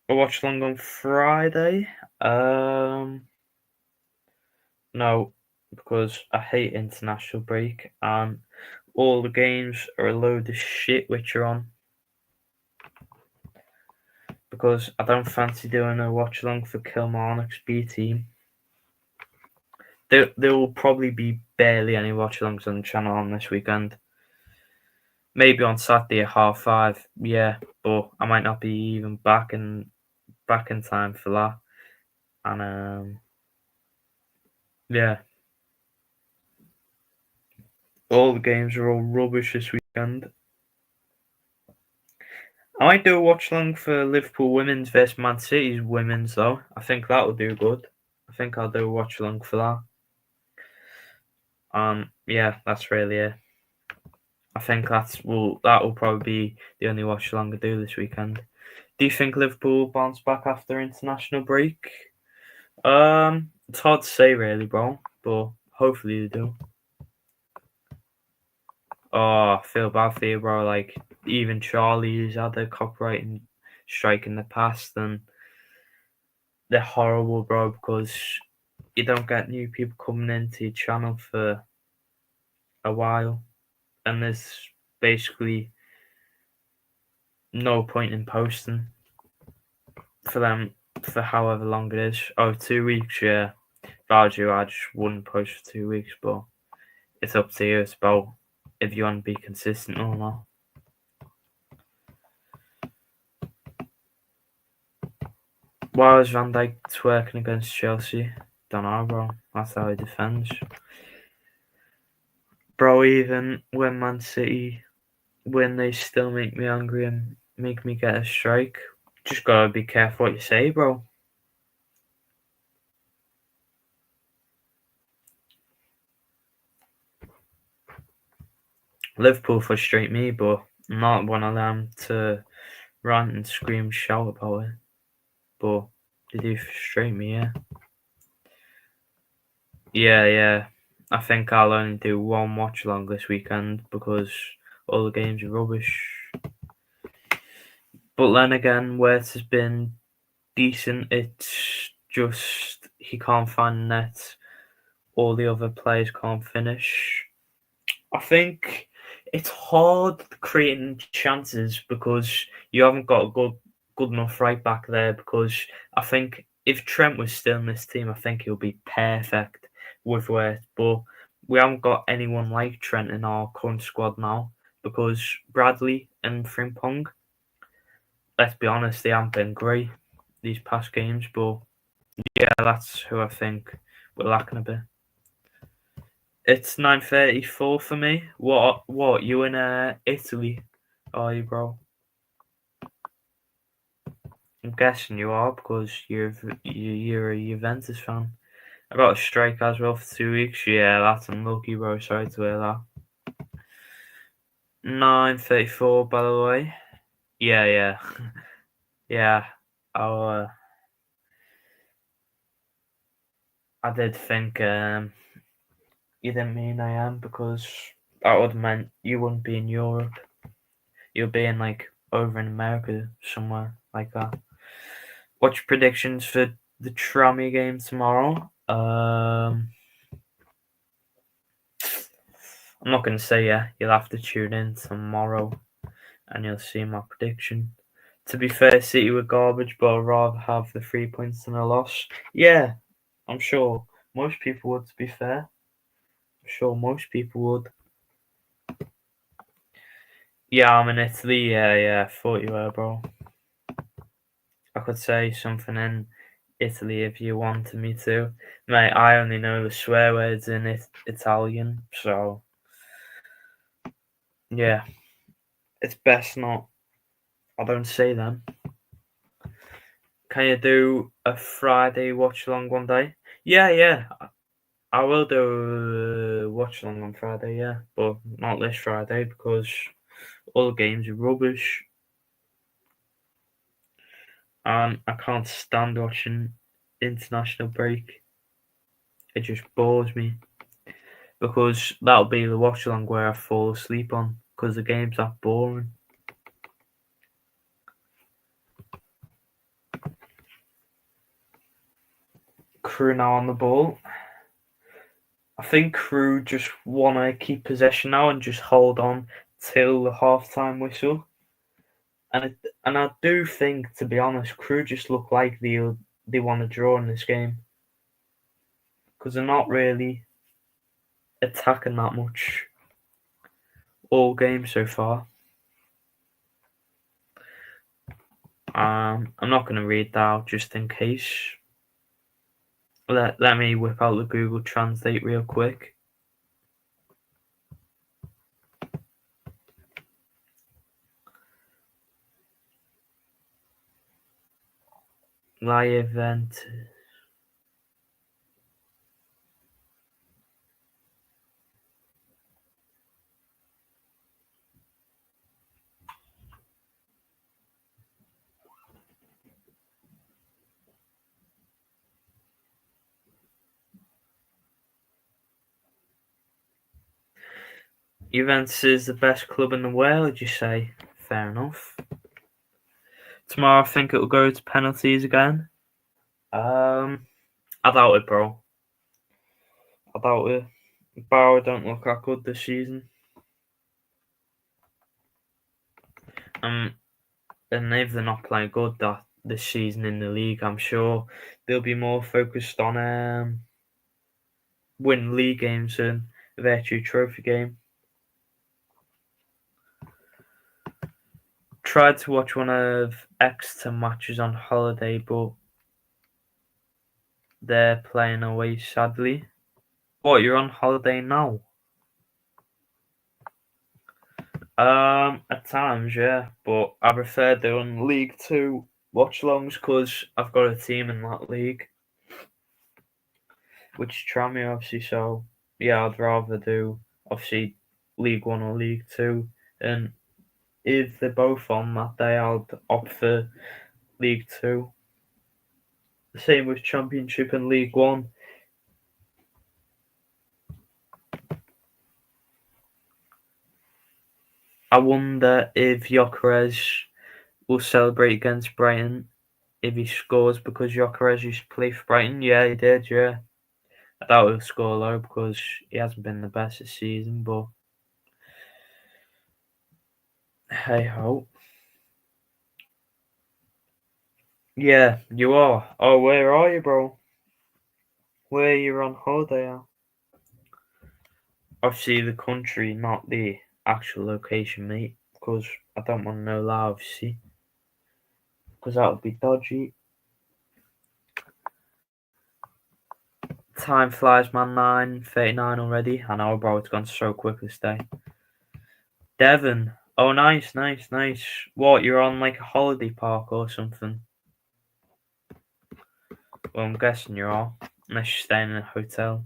a watch along on Friday. No, because I hate international break and all the games are a load of shit which are on. Because I don't fancy doing a watch along for Kilmarnock's B team. There will probably be barely any watch alongs on the channel on this weekend. Maybe on Saturday at 5:30, yeah, but I might not be even back in time for that. And yeah. All the games are all rubbish this weekend. I might do a watch along for Liverpool women's versus Man City's women's though. I think that will do good. I think I'll do a watch along for that. Yeah, that's really it. I think that will probably be the only watch along I do this weekend. Do you think Liverpool will bounce back after international break? It's hard to say really, bro, but hopefully they do. Oh, I feel bad for you, bro. Like, even Charlie, who's had a copyright strike in the past, and they're horrible, bro, because you don't get new people coming into your channel for a while, and there's basically no point in posting for them for however long it is. Oh, 2 weeks, yeah. If I was you, I just wouldn't post for 2 weeks, but it's up to you. It's about if you want to be consistent or not. Why was Van Dijk twerking against Chelsea? Don't know, bro. That's how he defends. Bro, even when Man City win, they still make me angry and make me get a strike. Just gotta be careful what you say, bro. Liverpool frustrate me, but I'm not one of them to rant and scream and shout about it. But they do frustrate me, yeah. Yeah. I think I'll only do one watch along this weekend because all the games are rubbish. But then again, Wirtz has been decent. It's just he can't find net. All the other players can't finish. I think it's hard creating chances because you haven't got a good enough right back there. Because I think if Trent was still in this team, I think he'll be perfect with Wirtz. But we haven't got anyone like Trent in our current squad now because Bradley and Frimpong, let's be honest, they haven't been great these past games. But yeah, that's who I think we're lacking a bit. It's 9:34 for me. What? You in Italy? Are you, bro? I'm guessing you are because you're a Juventus fan. I got a strike as well for 2 weeks. Yeah, that's unlucky, bro. Sorry to hear that. 9:34, by the way. Yeah. Yeah. I did think you didn't mean I am because that would have meant you wouldn't be in Europe. You'd be in like over in America somewhere like that. What's your predictions for the Tranmere game tomorrow? I'm not going to say yeah. You'll have to tune in tomorrow and you'll see my prediction. To be fair, City were garbage, but I'd rather have the 3 points than a loss. Yeah, I'm sure most people would, to be fair. I'm sure most people would. Yeah, I'm in Italy. Yeah, thought you were, bro. I could say something in Italy if you wanted me to. Mate, I only know the swear words in Italian, so yeah, it's best not. I don't say them. Can you do a Friday watch along one day? Yeah. I will do a watch along on Friday, yeah, but not this Friday because all the games are rubbish. And I can't stand watching international break. It just bores me because that'll be the watch along where I fall asleep on because the games are boring. Crewe now on the ball. I think Crewe just want to keep possession now and just hold on till the half-time whistle. And I do think, to be honest, Crewe just look like they want to draw in this game because they're not really attacking that much all game so far. I'm not going to read that out just in case. Let me whip out the Google Translate real quick. Live event. Juventus is the best club in the world, you say? Fair enough. Tomorrow I think it'll go to penalties again. I doubt it, bro. I doubt it. Bauer don't look that good this season. And if they're not playing good this season in the league, I'm sure they'll be more focused on win league games and Virtue Trophy game. Tried to watch one of Exeter matches on holiday, but they're playing away sadly. What, you're on holiday now? At times, yeah, but I prefer doing League Two watchalongs because I've got a team in that league, which is Tranmere, obviously. So yeah, I'd rather do obviously League One or League Two, and if they're both on that day, I'd opt for League Two. The same with Championship and League One. I wonder if Gyökeres will celebrate against Brighton if he scores because Gyökeres used to play for Brighton. Yeah, he did, yeah. I doubt he'll score low because he hasn't been the best this season, but hey ho. Yeah, you are. Oh, where are you, bro? Where you're on holiday at? Obviously the country, not the actual location, mate, because I don't want to know that, obviously, because that would be dodgy. Time flies, man. 9:39 already. I know, bro. It's gone so quick this day. Devon. Oh, nice. What? You're on like a holiday park or something? Well, I'm guessing you are, unless you're staying in a hotel.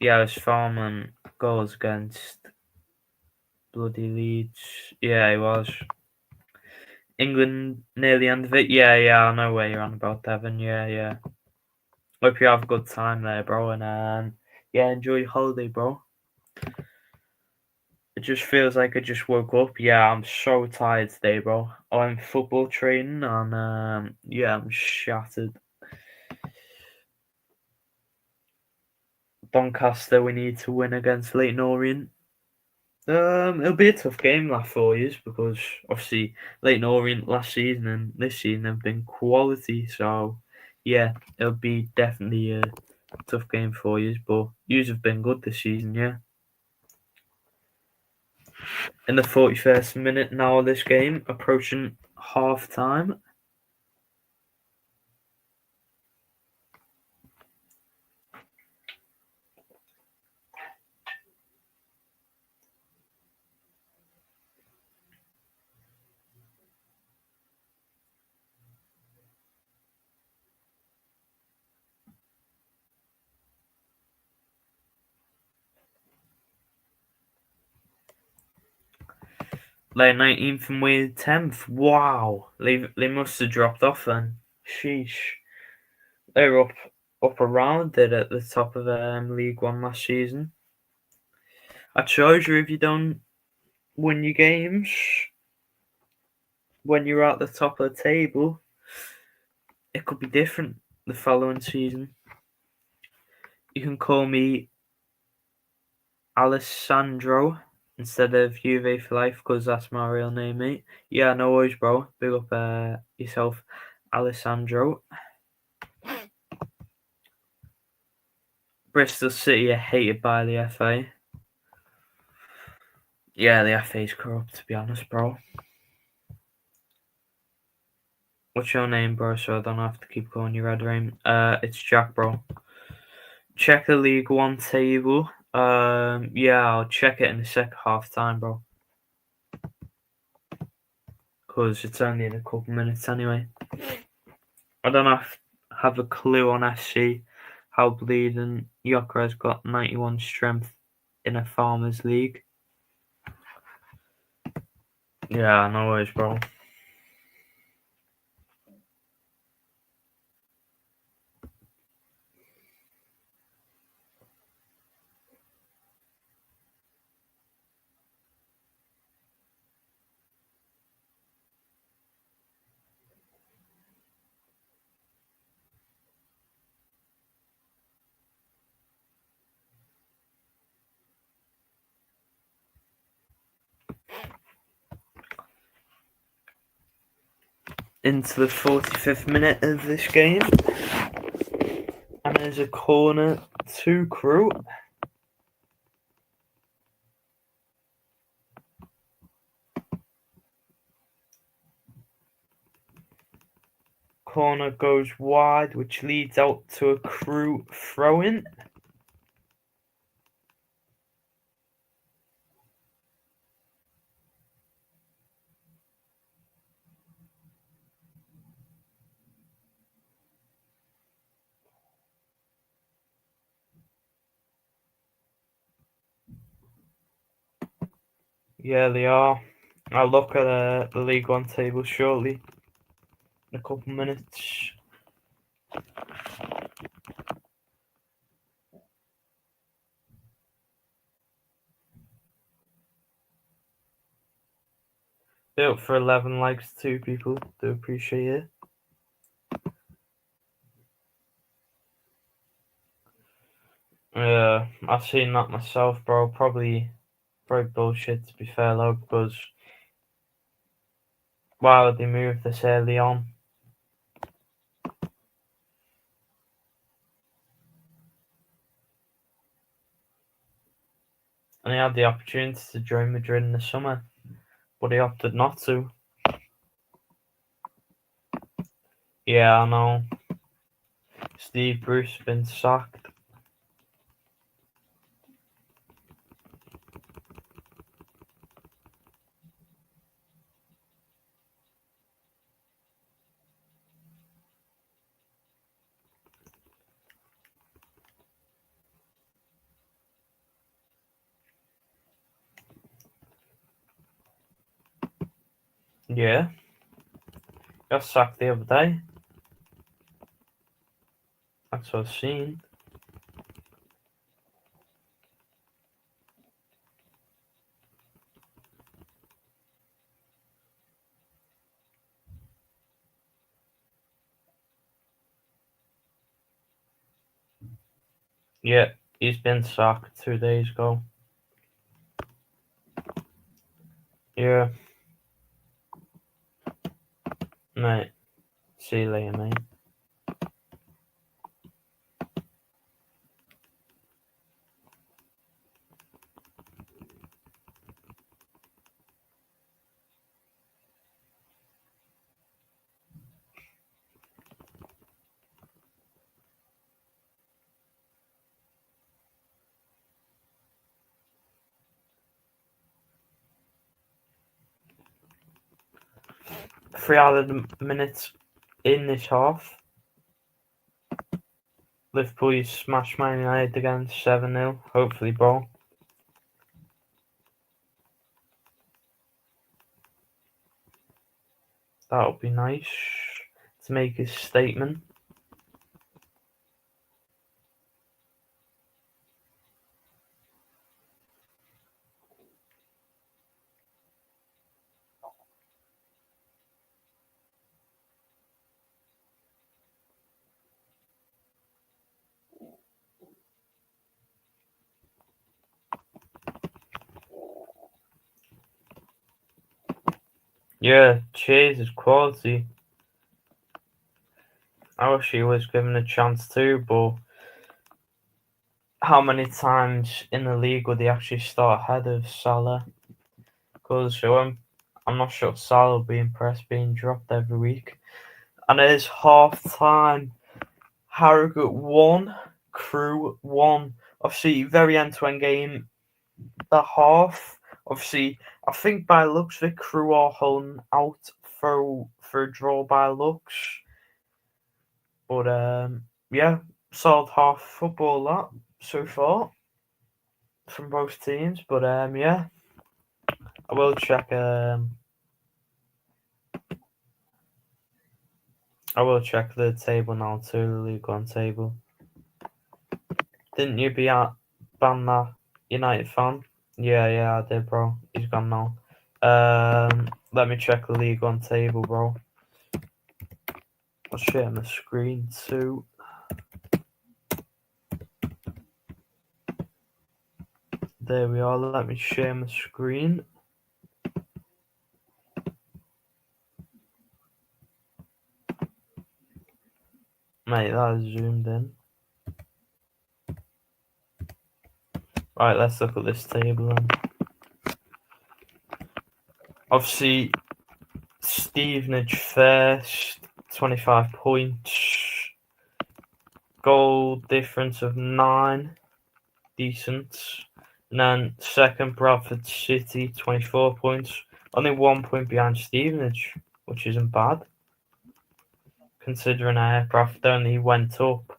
Yeah, it's Farman goals against bloody Leeds. Yeah, he was. England near the end of it. Yeah, I know where you're on about, Devon. Yeah. Hope you have a good time there, bro, and yeah, enjoy your holiday, bro. It just feels like I just woke up. Yeah, I'm so tired today, bro. I went football training and yeah, I'm shattered. Doncaster, we need to win against Leyton Orient. It'll be a tough game last 4 years because obviously Leyton Orient last season and this season have been quality. So yeah, it'll be definitely a tough game for you. But yous have been good this season, yeah. In the 41st minute now of this game, approaching half time. They're 19th and we're 10th. Wow. They must have dropped off then. Sheesh. They were up around it at the top of League One last season. I shows you if you don't win your games when you're at the top of the table, it could be different the following season. You can call me Alessandro instead of Juve for life because that's my real name, mate. Yeah, no worries, bro. Big up yourself, Alessandro. Bristol City are hated by the FA. Yeah, the FA's corrupt, to be honest, bro. What's your name, bro? So I don't have to keep calling you Red Rain. It's Jack, bro. Check the League One table. Yeah, I'll check it in the second half time, bro. Because it's only in a couple minutes anyway. I don't have a clue on SC how bleeding Yoker has got 91 strength in a Farmers League. Yeah, no worries, bro. Into the 45th minute of this game. And there's a corner to Crewe. Corner goes wide, which leads out to a Crewe throw-in. Yeah, they are. I'll look at the League One table shortly. In a couple minutes. Built for 11 likes too, people. Do appreciate it. Yeah, I've seen that myself, bro. Probably bullshit to be fair, though, because why would they move this early on? And he had the opportunity to join Madrid in the summer, but he opted not to. Yeah, I know. Steve Bruce has been sacked. Yeah, got sacked the other day. That's what I've seen. Yeah, he's been sacked 2 days ago. Yeah, mate. See you later, mate. Three added minutes in this half. Liverpool smashed Man United again 7-0. Hopefully, bro. That would be nice to make his statement. Yeah, cheers is quality. I wish he was given a chance too, but how many times in the league would he actually start ahead of Salah? Because I'm not sure Salah will be impressed being dropped every week. And it is half time. Harrogate 1, Crewe 1. Obviously, very end to end game. The half, obviously, I think by looks of it, Crewe are holding out for a draw by looks. But yeah, solid half football that so far from both teams. But yeah, I will check. I will check the table now too, the League One table. Didn't you ban that United fan? Yeah, I did, bro. He's gone now. Let me check the League One table, bro. I'll share my screen too. There we are. Let me share my screen. Mate, that is zoomed in. Right, let's look at this table then. Obviously, Stevenage first, 25 points. Goal difference of 9, decent. And then second, Bradford City, 24 points. Only 1 point behind Stevenage, which isn't bad. Considering Bradford only went up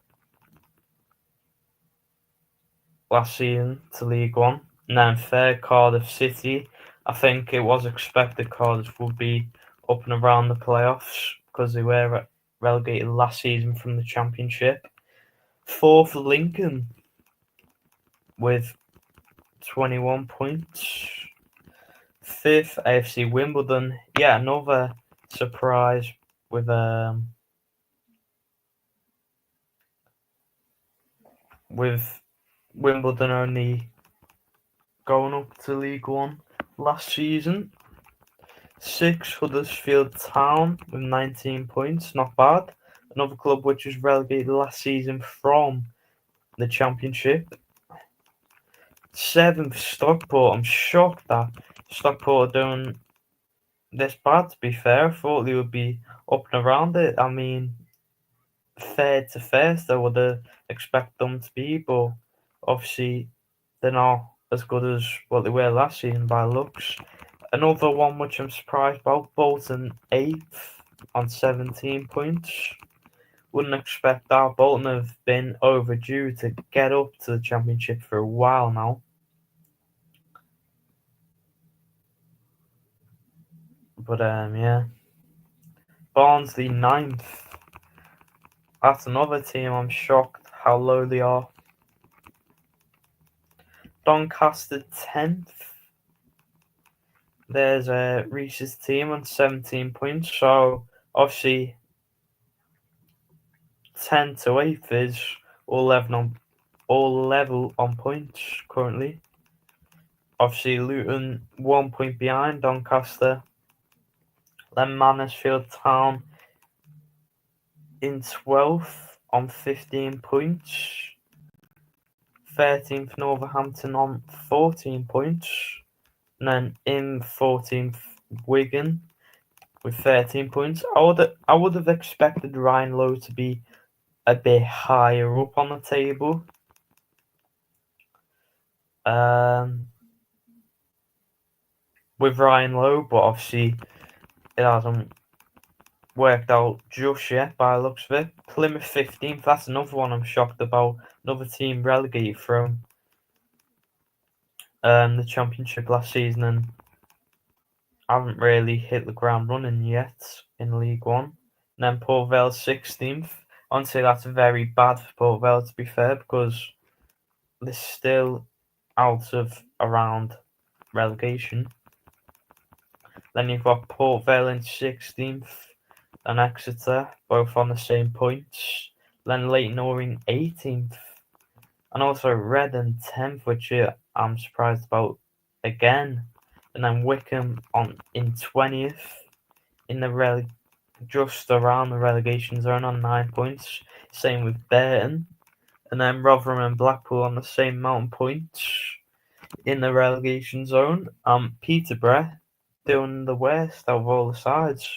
last season to League One. And then third, Cardiff City. I think it was expected Cardiff would be up and around the playoffs because they were relegated last season from the Championship. Fourth, Lincoln with 21 points. Fifth, AFC Wimbledon. Yeah, another surprise with Wimbledon only going up to League One last season. Sixth, Huddersfield Town with 19 points. Not bad. Another club which was relegated last season from the Championship. Seventh, Stockport. I'm shocked that Stockport are doing this bad, to be fair. I thought they would be up and around it. I mean, third to first, I would expect them to be, but obviously they're not as good as what they were last season by looks. Another one which I'm surprised about, Bolton 8th on 17 points. Wouldn't expect that. Bolton have been overdue to get up to the Championship for a while now. But yeah. Barnsley 9th. That's another team I'm shocked how low they are. Doncaster 10th. There's Reese's team on 17 points. So obviously 10 to 8th is all 11 all level on points currently. Obviously, Luton 1 point behind Doncaster. Then Mansfield Town in 12th on 15 points. 13th Northampton on 14 points. And then in 14th Wigan with 13 points. I would have expected Ryan Lowe to be a bit higher up on the table. With Ryan Lowe, but obviously it hasn't worked out just yet by the looks of it. Plymouth 15th, that's another one I'm shocked about. Another team relegated from the Championship last season and haven't really hit the ground running yet in League One. And then Port Vale 16th. Honestly, that's very bad for Port Vale, to be fair, because they're still out of around relegation. Then you've got Port Vale in 16th and Exeter, both on the same points. Then Leyton Orient 18th. And also Reading 10th, which I'm surprised about again. And then Wickham in 20th in the just around the relegation zone on 9 points. Same with Burton. And then Rotherham and Blackpool on the same amount of points in the relegation zone. Peterborough doing the worst out of all the sides.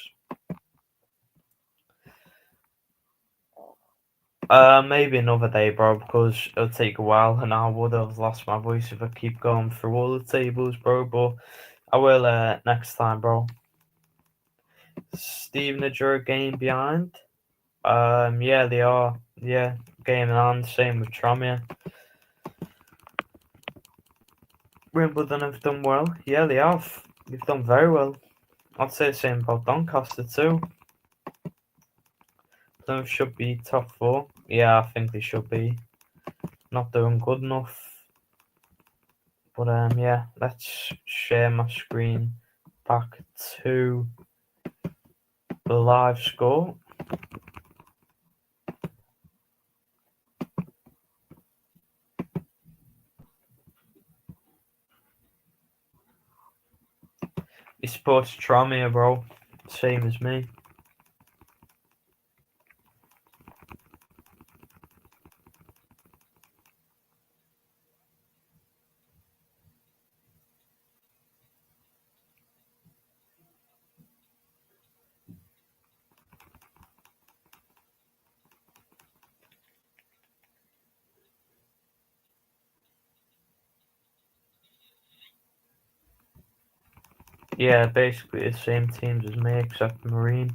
Maybe another day, bro, because it'll take a while, and I would have lost my voice if I keep going through all the tables, bro. But I will next time, bro. Stevenage are a game behind. Yeah, they are. Yeah, game in hand. Same with Tranmere. Wimbledon have done well. Yeah, they have. They've done very well. I'd say the same about Doncaster too. They should be top 4. Yeah, I think they should be. Not doing good enough. But yeah, let's share my screen back to the live score. He supports Tranmere, bro. Same as me. Yeah, basically the same teams as me except Marine.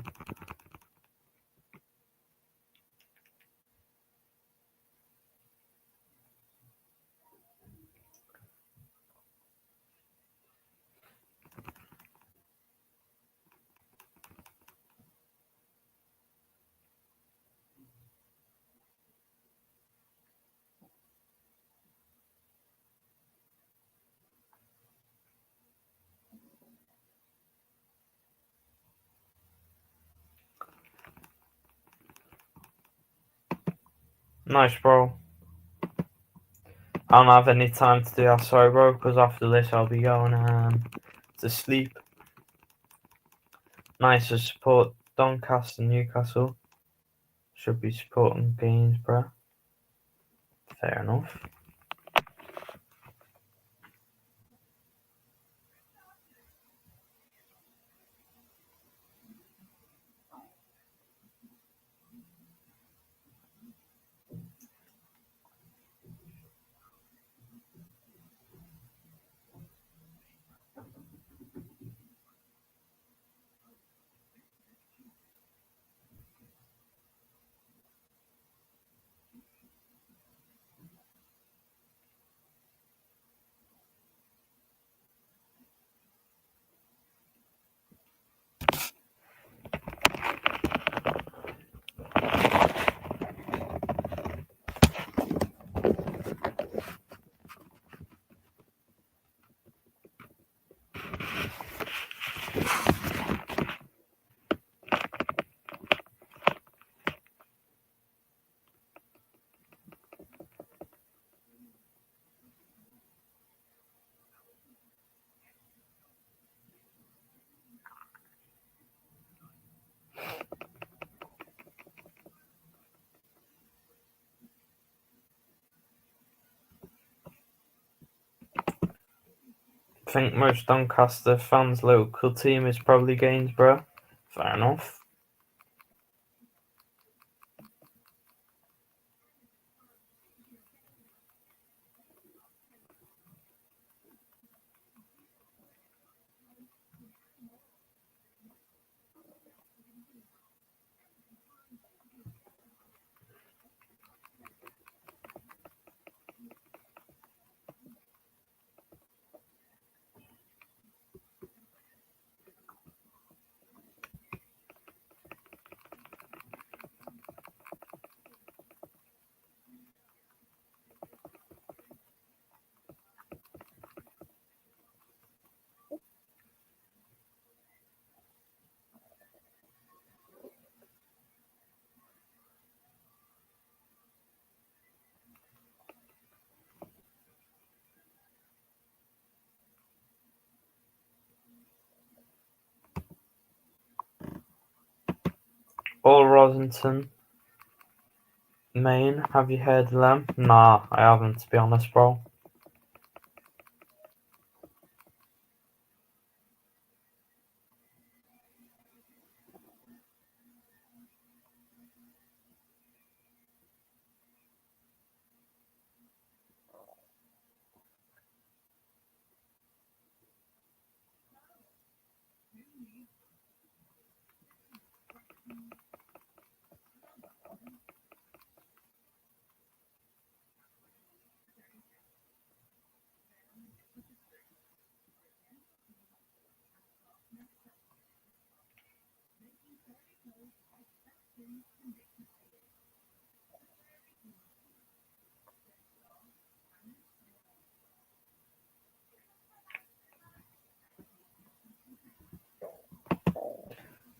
Nice, bro. I don't have any time to do that, sorry, bro, because after this I'll be going to sleep. Nice to support Doncaster, Newcastle. Should be supporting Gainsborough. Fair enough. I think most Doncaster fans' local team is probably Gainsborough. Fair enough. All Rosington, Maine. Have you heard of them? Nah, I haven't, to be honest, bro.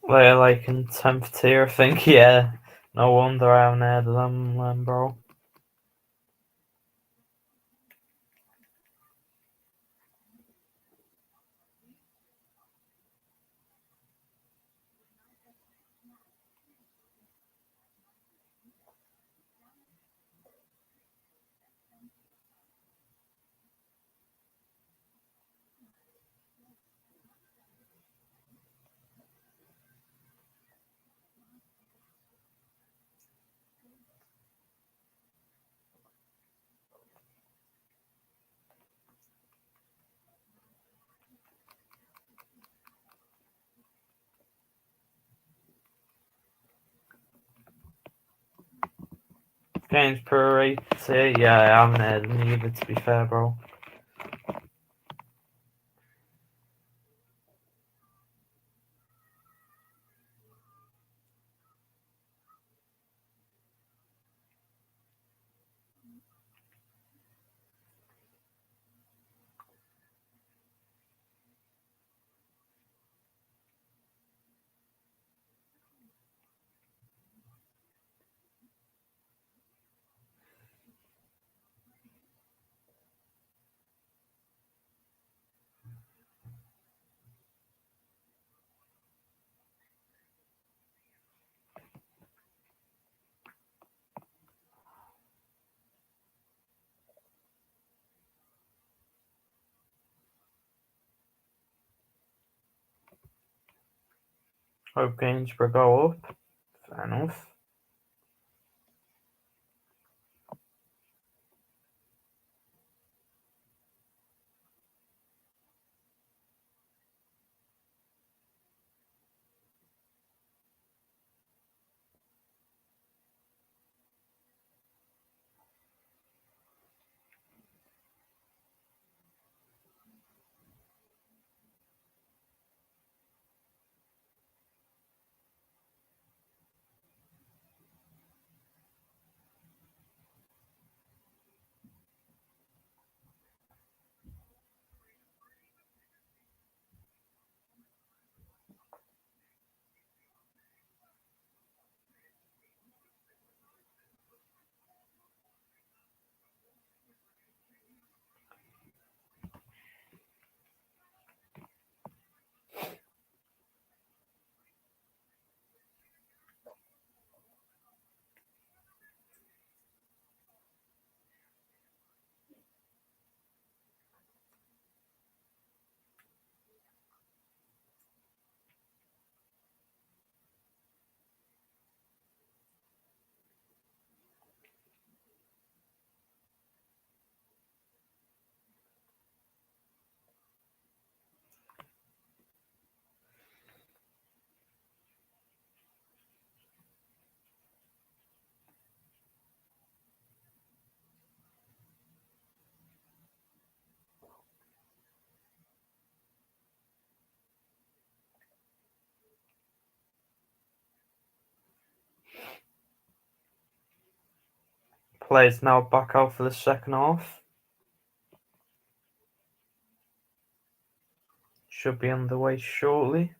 They're like in 10th tier, I think. Yeah. No wonder I haven't heard of them, bro. Gainsborough 8 tier. Yeah, I haven't heard of them either, to be fair, bro. Hope Gainsborough go up. Fair enough. Players now back out for the second half. Should be on the way shortly.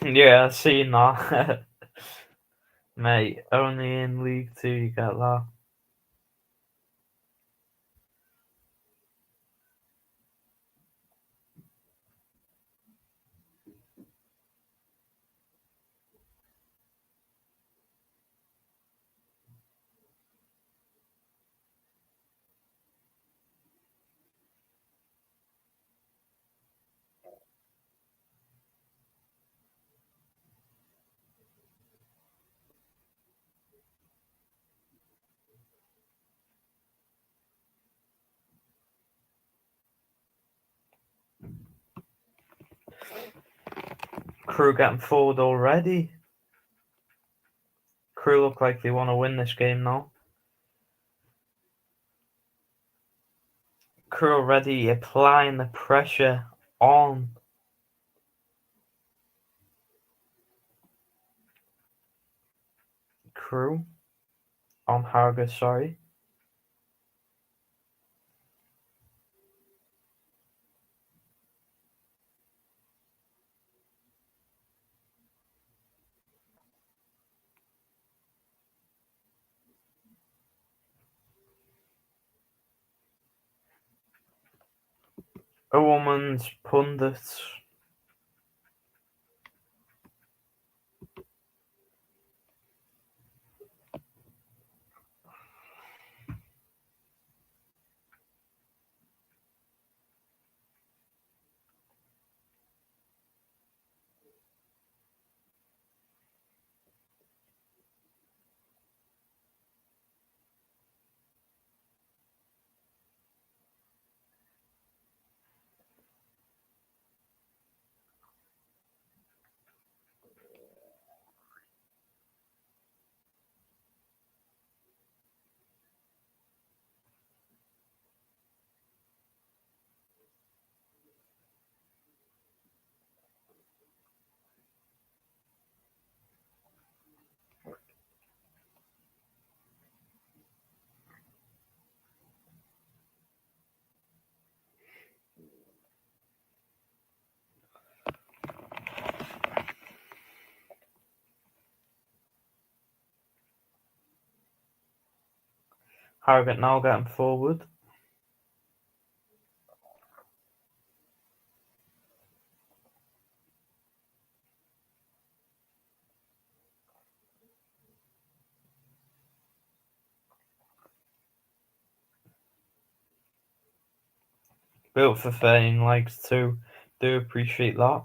Yeah, I've seen that. Mate, only in League Two you get that. Crewe getting forward already. Crewe look like they want to win this game now. Crewe already applying the pressure on Crewe. On Harrogate, sorry. A woman's pundit. Harrogate now getting forward. Built for fame, likes to. Do appreciate that.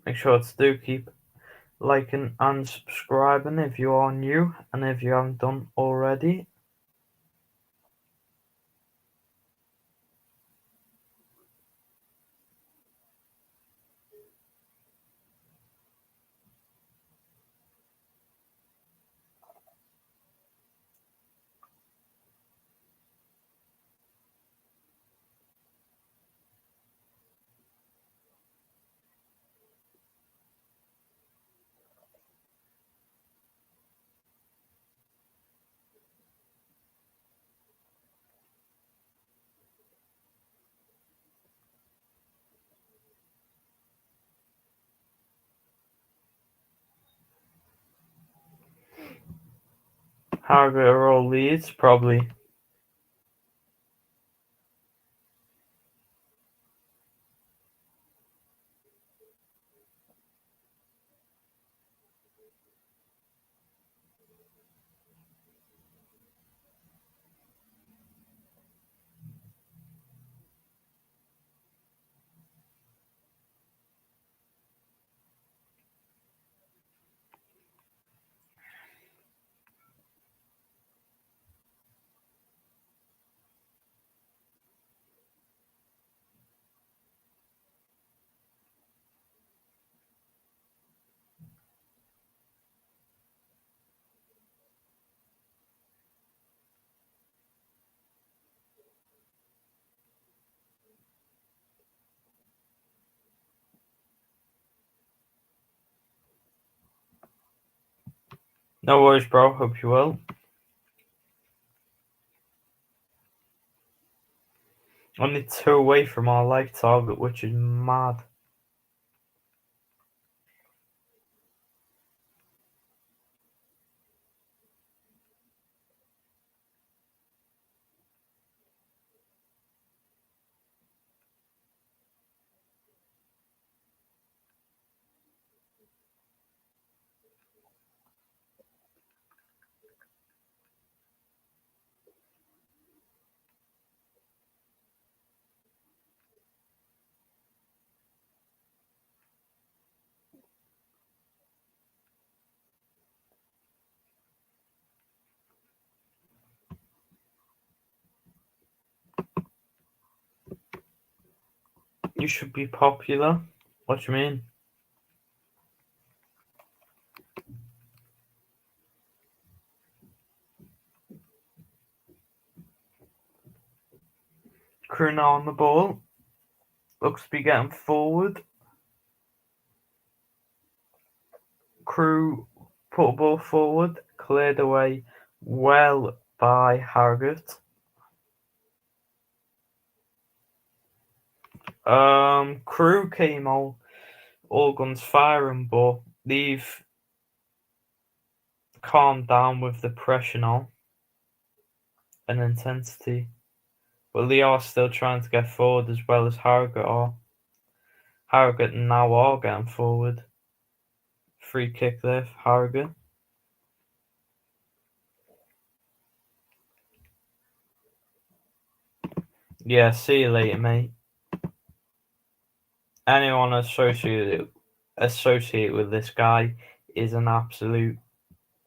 Make sure to do keep liking and subscribing if you are new and if you haven't done already. Harrogate are all Leeds, probably. No worries, bro. Hope you will. Only 2 away from our life target, which is mad. You should be popular. What do you mean? Crewe now on the ball. Looks to be getting forward. Crewe put a ball forward, cleared away well by Harrogate. Crewe came all guns firing, but they've calmed down with the pressure now and intensity. But they are still trying to get forward as well as Harrogate are. Harrogate now are getting forward. Free kick there for Harrogate. Yeah, see you later, mate. Anyone associated with this guy is an absolute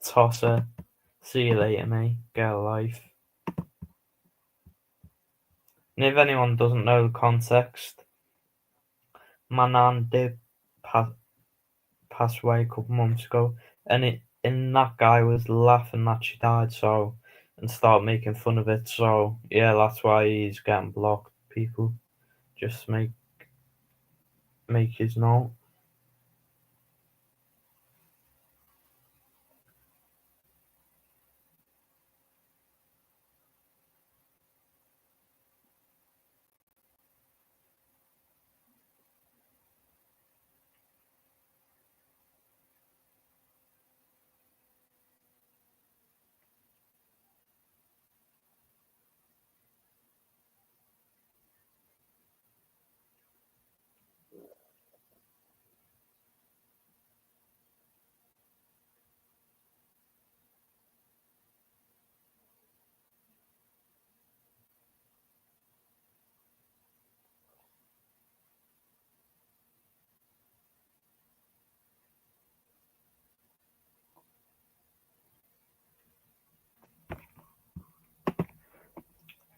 tosser. See you later, mate. Get a life. And if anyone doesn't know the context, my nan did pass away a couple months ago, and that guy was laughing that she died, and start making fun of it. So yeah, that's why he's getting blocked. People just make his note.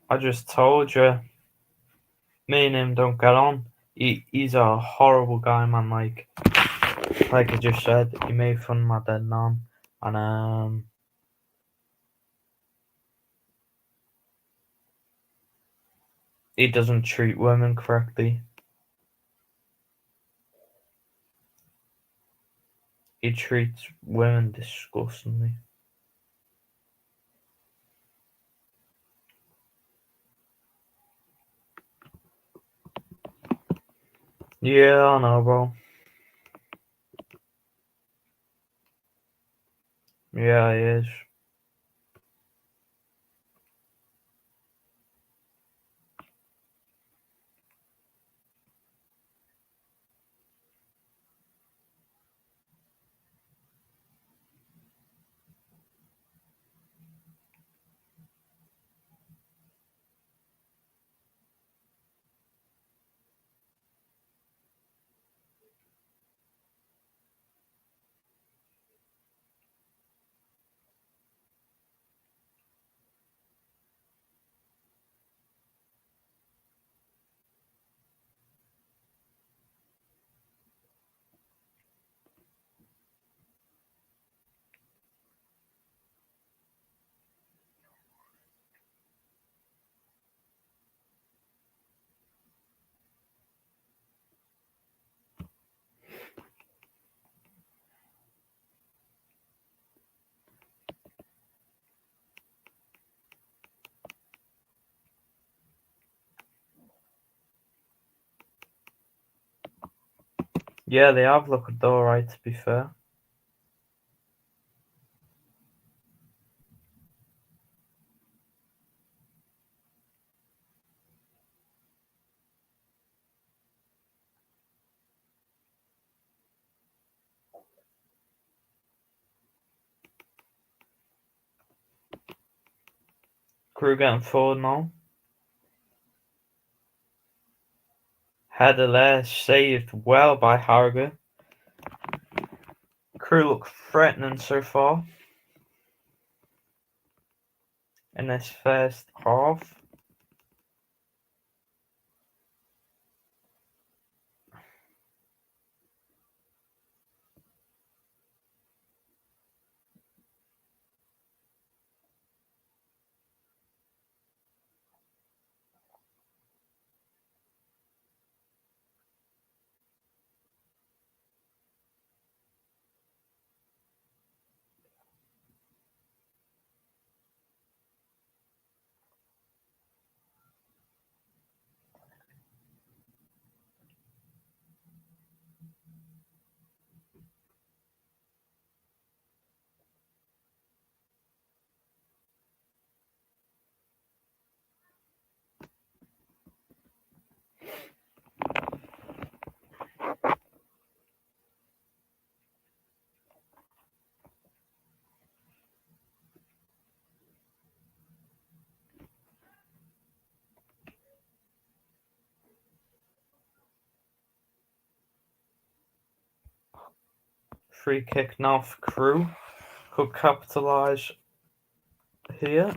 I just told you, me and him don't get on. He's a horrible guy, man. Like I just said, he made fun of my dead nan, and he doesn't treat women correctly. He treats women disgustingly. Yeah, I know, bro. Yeah, he is. Yeah, they have looked alright, to be fair. Crewe getting forward now. Header there, saved well by Harrogate. Crewe look threatening so far in this first half. Free kick now for Crewe. Could capitalise here.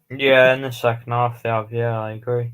Yeah, in the second half they have. Yeah, I agree.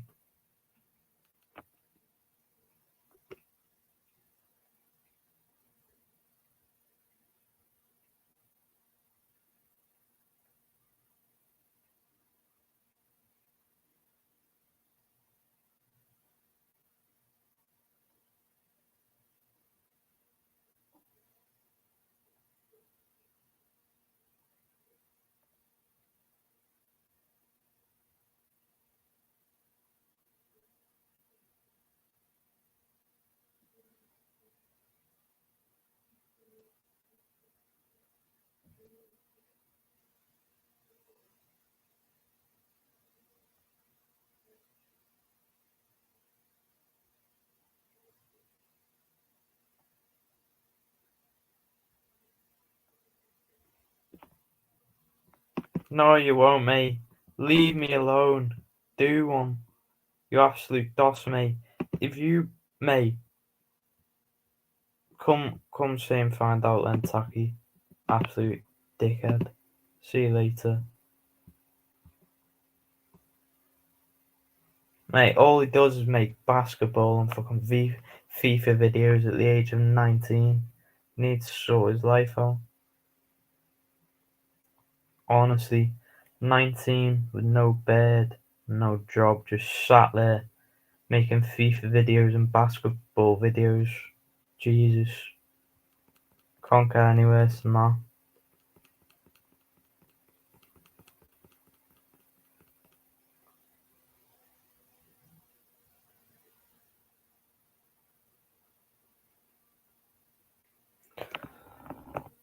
No, you won't, mate. Leave me alone. Do one. You absolute doss, mate. If you, mate, come see and find out then, Taki. Absolute dickhead. See you later. Mate, all he does is make basketball and fucking FIFA videos at the age of 19. Needs to sort his life out. Honestly, 19 with no bed, no job, just sat there making FIFA videos and basketball videos. Jesus. Can't get any worse than that.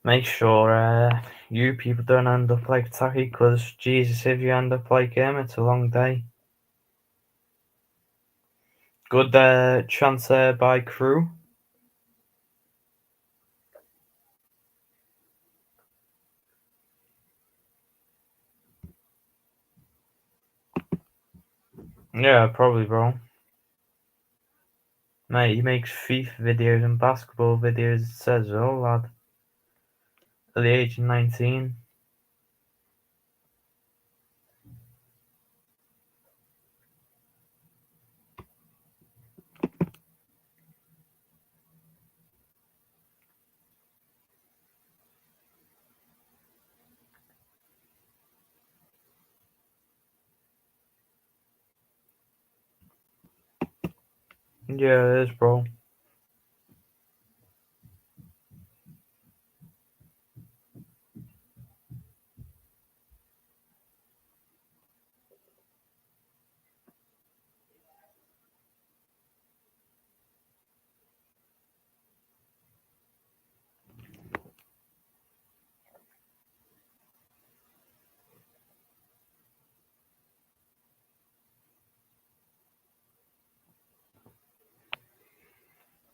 Make sure you people don't end up like Taki, because Jesus, if you end up like him, it's a long day. Good transfer by Crewe. Yeah, probably, bro. Mate, he makes FIFA videos and basketball videos, it says so, lad. At the age of 19. Yeah, it is, bro.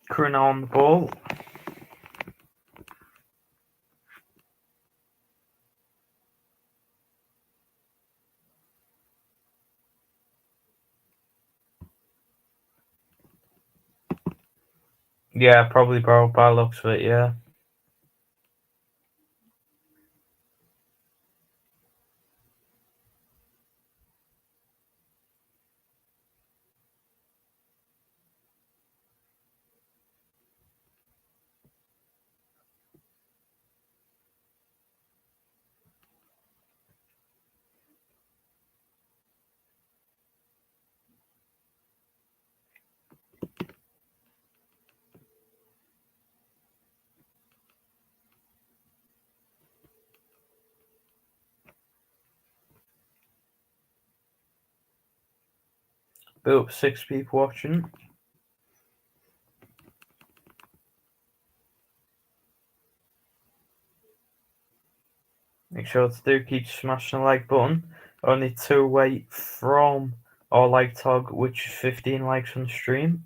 Crewe now on the ball. Yeah, probably, bro, by the looks of it, yeah. Built 6 people watching. Make sure to keep smashing the like button. Only 2 away from our like target, which is 15 likes on the stream.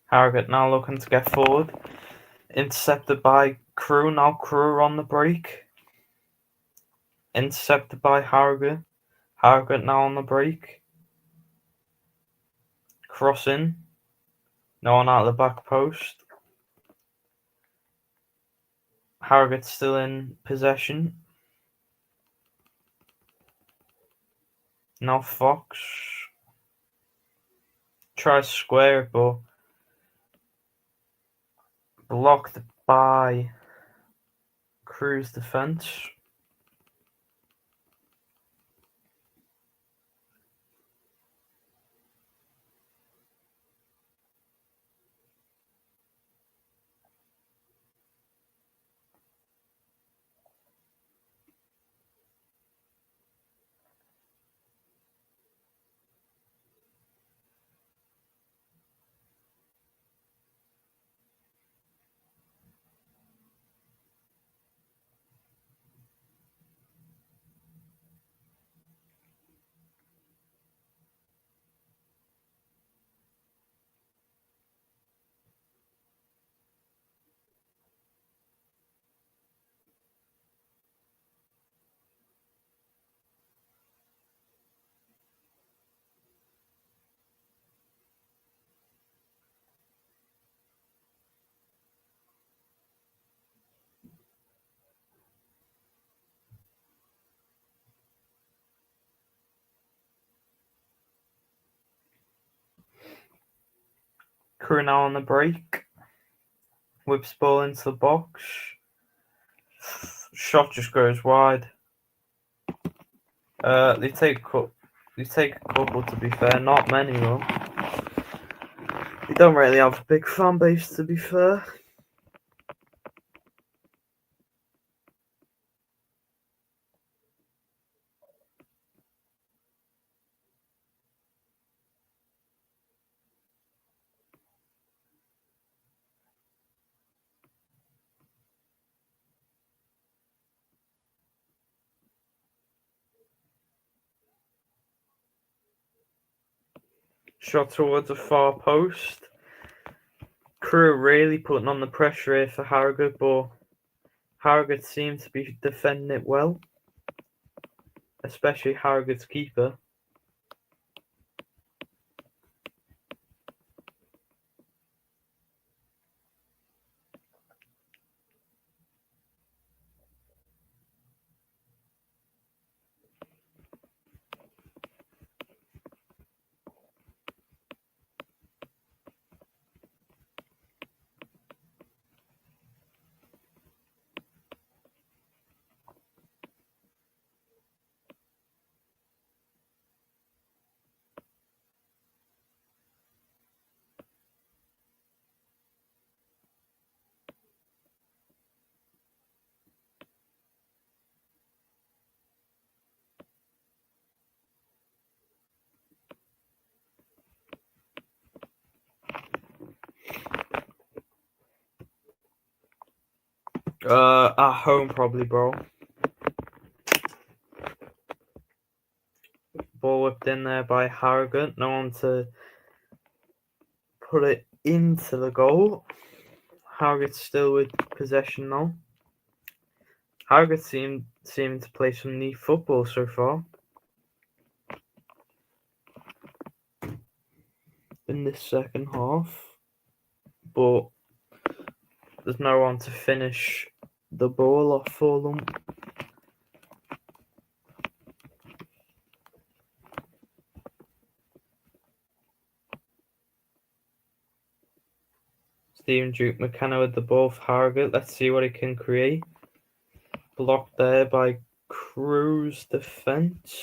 Harrogate now looking to get forward. Intercepted by Crewe. Now Crewe on the break. Intercepted by Harrogate. Harrogate now on the break. Crossing. No one out of the back post. Harrogate still in possession. Now Fox tries to square it, but blocked by Crewe's defence. Crewe now on the break. Whips ball into the box. Shot just goes wide. They take a couple, to be fair, not many though. They don't really have a big fan base, to be fair. Shot towards the far post. Crewe really putting on the pressure here for Harrogate, but Harrogate seem to be defending it well, especially Harrogate's keeper. At home probably, bro. Ball whipped in there by Harrogate. No one to put it into the goal. Harrogate still with possession now. Harrogate seem to play some neat football so far in this second half, but there's no one to finish the ball off for them. Stephen Duke McKenna with the ball for Harrogate. Let's see what he can create. Blocked there by Crewe's defence.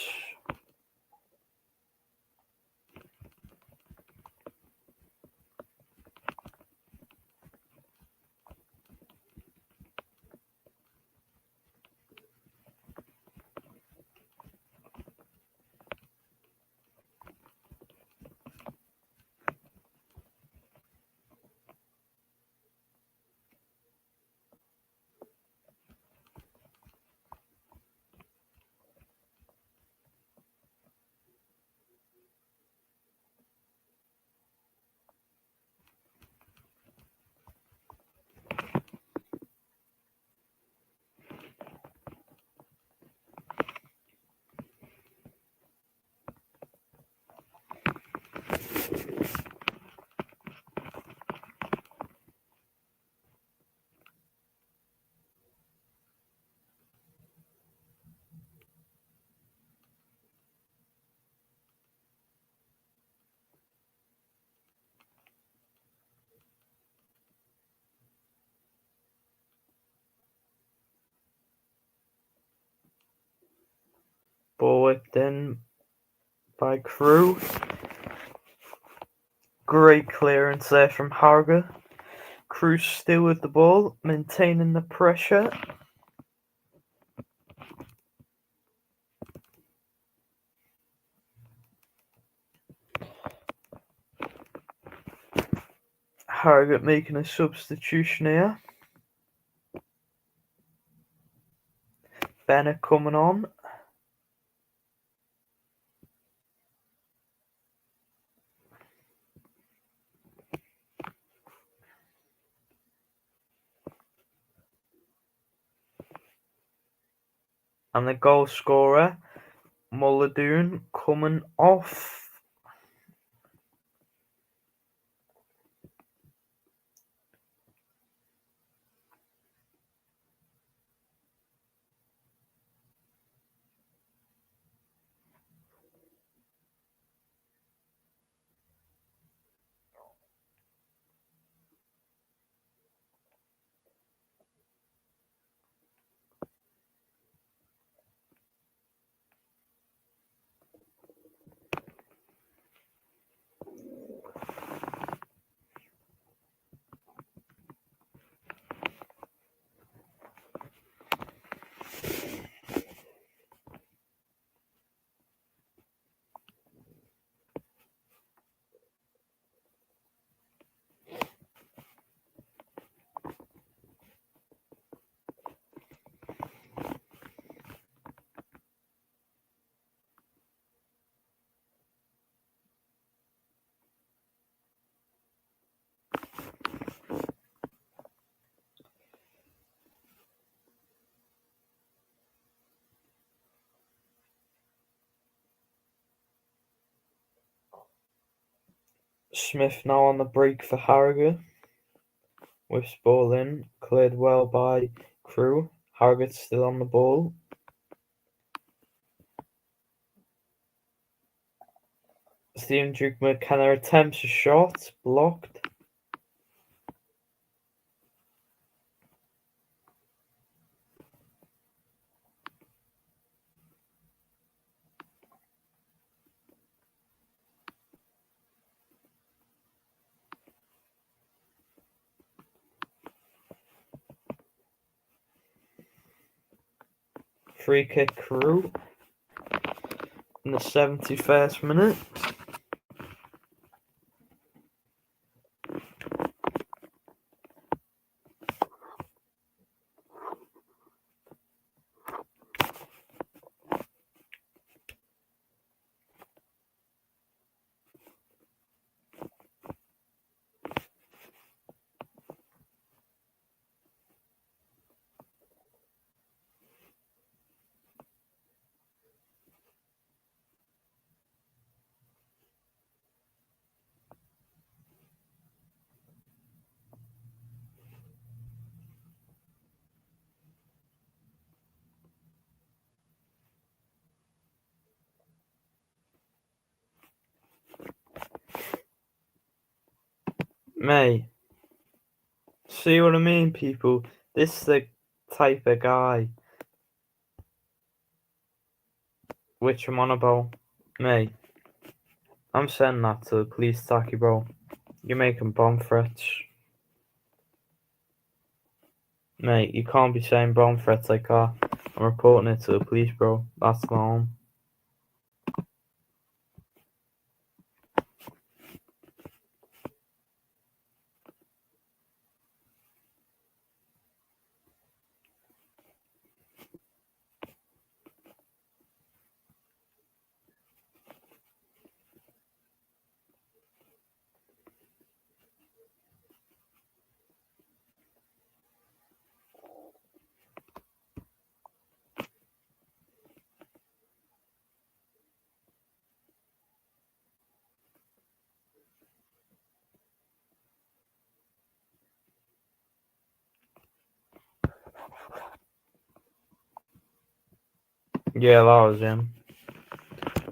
Ball whipped in by Crewe. Great clearance there from Harrogate. Crewe still with the ball, maintaining the pressure. Harrogate making a substitution here. Bennett coming on. And the goal scorer, Mullidoon, coming off. Smith now on the break for Harrogate. Whips ball in, cleared well by Crewe. Harrogate still on the ball. Stephen Duke McKenna attempts a shot, blocked. Free kick Crewe in the 71st minute. Mate, see what I mean, people? This is the type of guy which I'm on about. Mate, I'm sending that to the police, Tacky, bro. You're making bomb threats. Mate, you can't be saying bomb threats like that. I'm reporting it to the police, bro. That's my home. Yeah, that was him.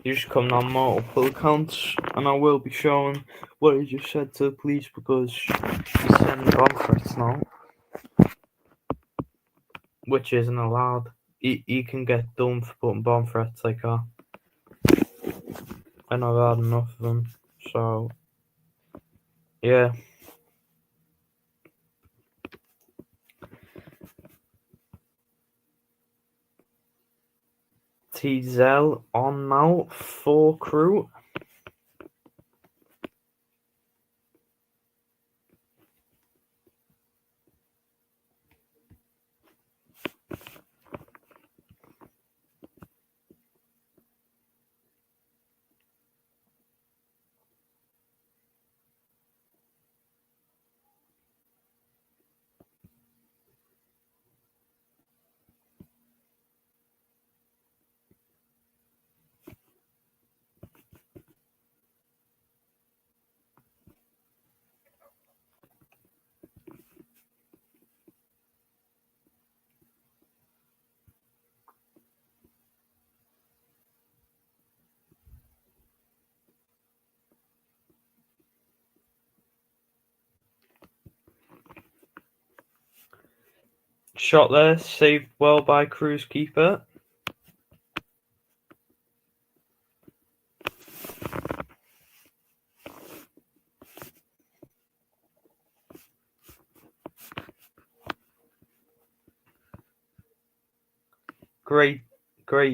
You just come on multiple accounts, and I will be showing what he just said to the police because he's sending bomb threats now, which isn't allowed. He can get done for putting bomb threats like that. And I've had enough of them, so yeah. Teasel on now for Crewe. Shot there, saved well by Crewe's keeper. Great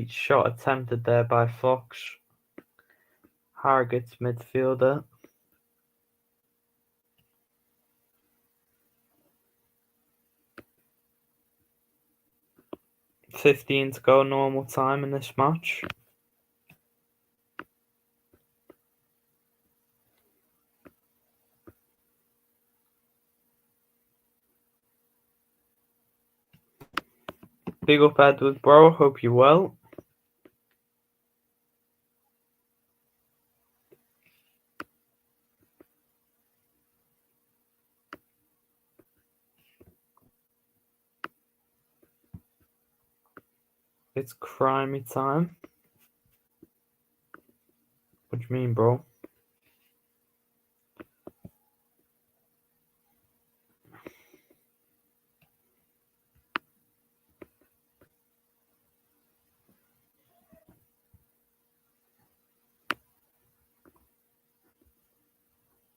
shot attempted there by Fox. Harrogate's midfielder. .15 to go, normal time in this match. Big up Edward, bro. Hope you're well. It's crimey time. What do you mean, bro?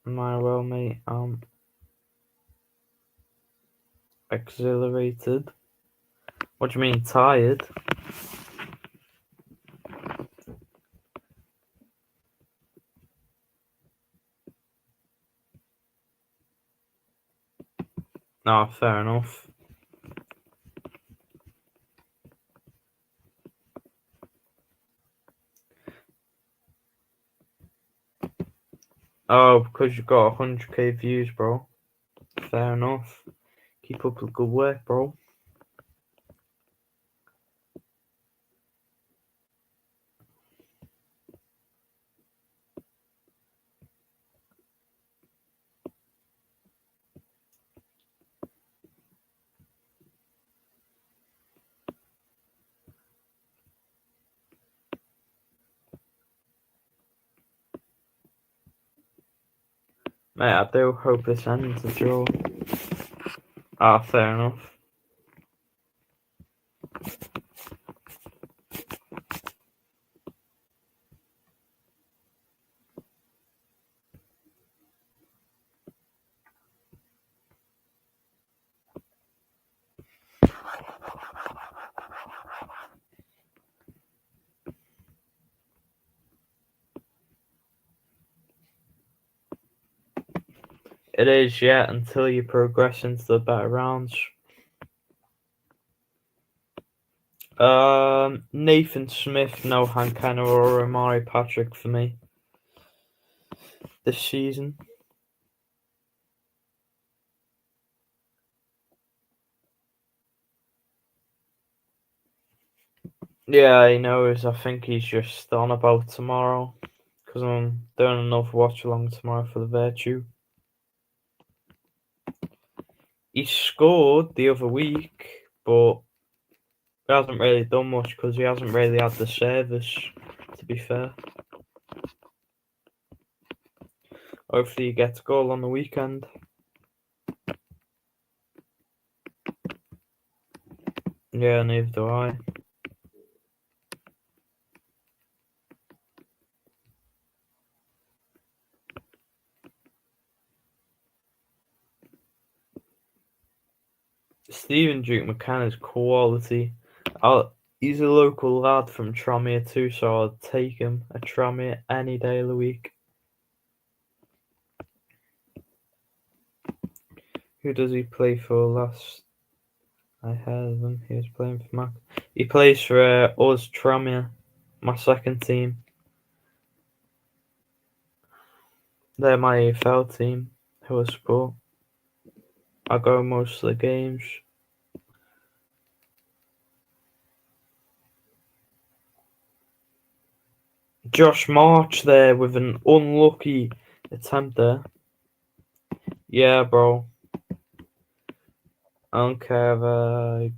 My well, mate, I'm exhilarated. What do you mean, tired? No, fair enough. Oh, because you got 100k views, bro. Fair enough. Keep up the good work, bro. Mate, I do hope this ends a draw. Ah, fair enough. It is, yeah, until you progress into the better rounds. Nathan Smith, no Hankana or Amari Patrick for me this season. Yeah, he knows. I think he's just on about tomorrow because I'm doing another watch along tomorrow for the Virtue. He scored the other week, but he hasn't really done much because he hasn't really had the service, to be fair. Hopefully he gets a goal on the weekend. Yeah, neither do I. Stephen Duke McCann is quality. He's a local lad from Tranmere too, so I'll take him at Tranmere any day of the week. Who does he play for last? I heard him. He was playing for Mac. He plays for us Tranmere, my second team. They're my EFL team, who I support. I go most of the games. Josh March there with an unlucky attempt there. Yeah, bro. I don't care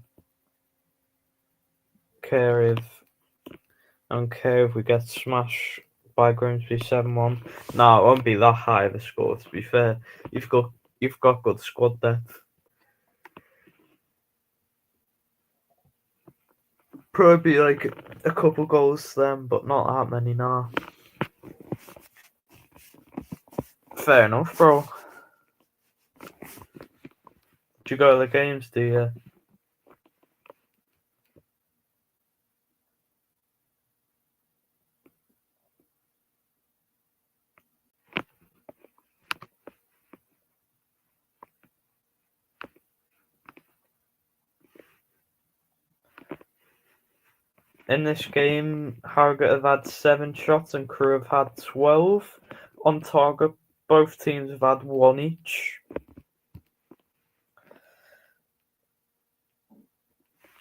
if we get smashed by Grimsby 7-1. No, it won't be that high of a score, to be fair. You've got good squad depth. Probably like a couple goals to them, but not that many now. Fair enough, bro. Do you go to the games, do you? In this game, Harrogate have had 7 shots and Crewe have had 12 on target. Both teams have had 1 each.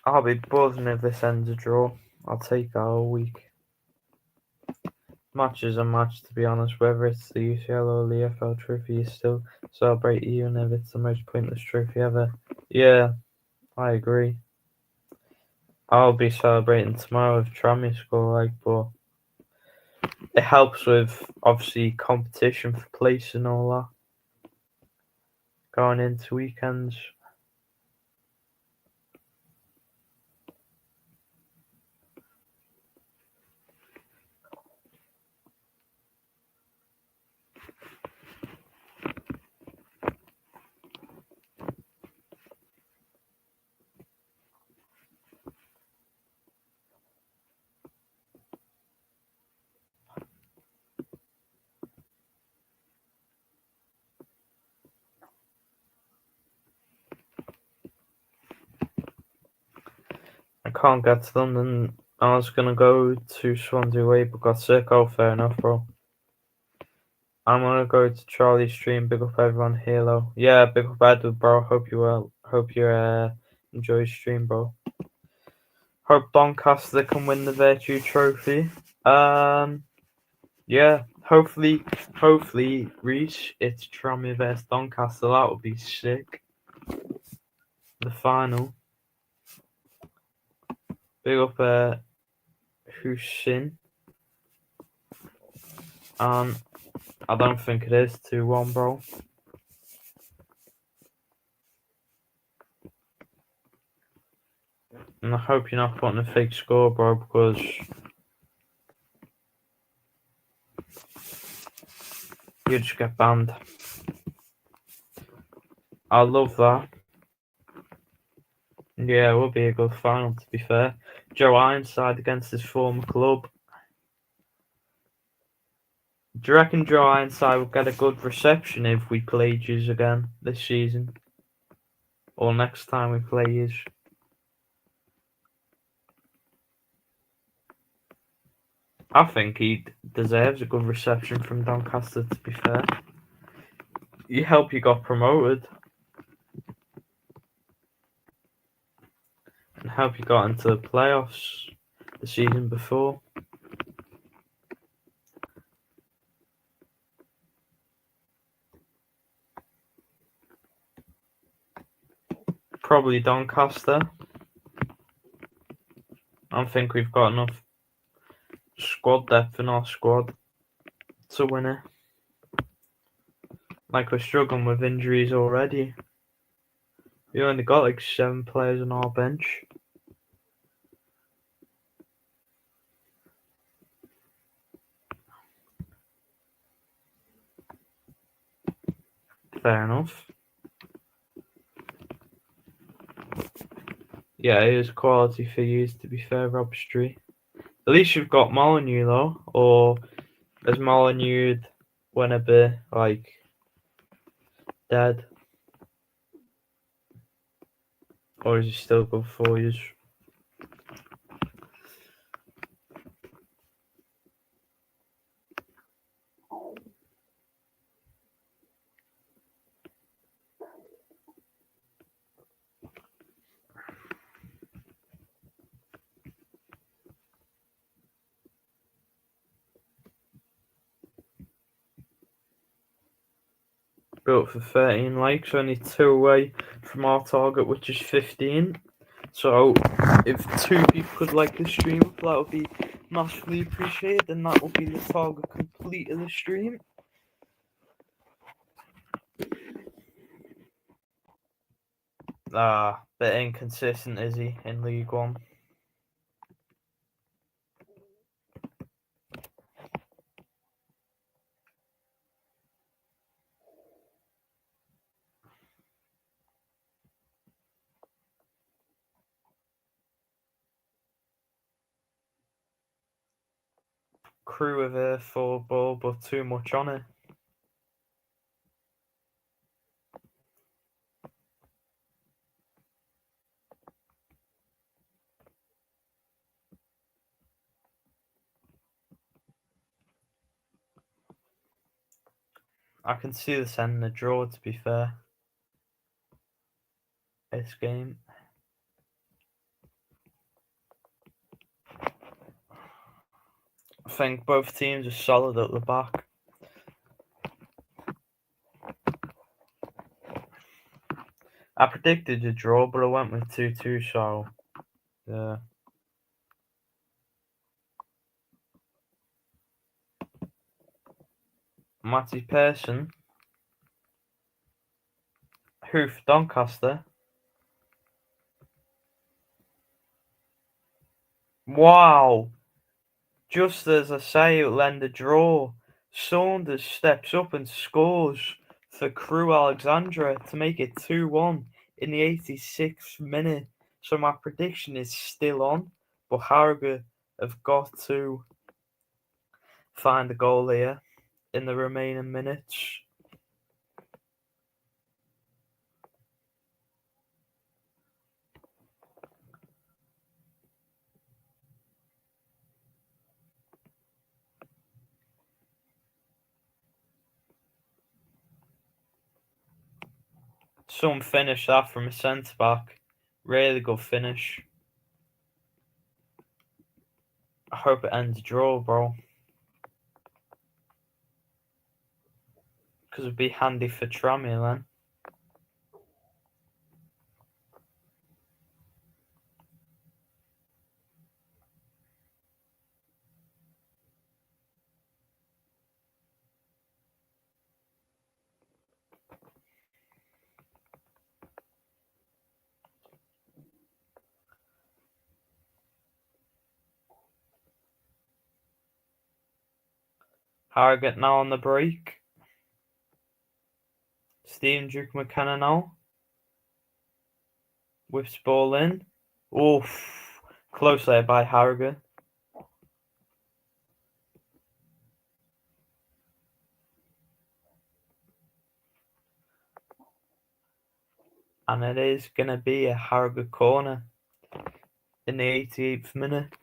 I'll be buzzing if this ends a draw. I'll take that all week. Match is a match, to be honest. Whether it's the UCL or the EFL trophy, you still celebrate even if it's the most pointless trophy ever. Yeah, I agree. I'll be celebrating tomorrow if Tranmere score, like, but it helps with obviously competition for place and all that going into weekends. I can't get to London. I was gonna go to Swansea away, but got sick. Oh, fair enough, bro. I'm gonna go to Charlie's stream. Big up everyone. Halo. Yeah, big up Edward, bro. Hope you well. Hope you enjoy your stream, bro. Hope Doncaster can win the Virtue Trophy. Yeah. Hopefully, Reece. It's Tranmere vs Doncaster. That would be sick. The final. Big up Hussein. And I don't think it is 2-1, bro. And I hope you're not putting a fake score, bro, because you just get banned. I love that. Yeah, it will be a good final, to be fair. Joe Ironside against his former club. Do you reckon Joe Ironside will get a good reception if we play yous again this season? Or next time we play yous? I think he deserves a good reception from Doncaster, to be fair. You help you got promoted. And help you got into the playoffs the season before. Probably Doncaster. I don't think we've got enough squad depth in our squad to win it. Like, we're struggling with injuries already. We only got like 7 players on our bench. Fair enough. Yeah, it is quality for you, to be fair, Rob Street. At least you've got Molyneux, though. Or is Molyneux when a bit, like, dead? Or is he still good for you? Built for 13 likes, only 2 away from our target, which is 15. So, if 2 people could like the stream, that would be massively appreciated, and that will be the target complete of the stream. Bit inconsistent, is he, in League One? Crewe with a 4 ball, but too much on it. I can see this ending a draw, to be fair. This game. I think both teams are solid at the back. I predicted a draw, but I went with 2-2, so yeah. Matty Pearson. Who for Doncaster? Wow! Just as I say, it'll end a draw. Saunders steps up and scores for Crewe Alexandra to make it 2-1 in the 86th minute. So my prediction is still on, but Harrogate have got to find a goal here in the remaining minutes. Some finish that from a centre back. Really good finish. I hope it ends a draw, bro. Because it'd be handy for Tranmere then. Harrogate now on the break. Stephen Duke McKenna now. Whips ball in. Oof. Close there by Harrogate. And it is going to be a Harrogate corner in the 88th minute.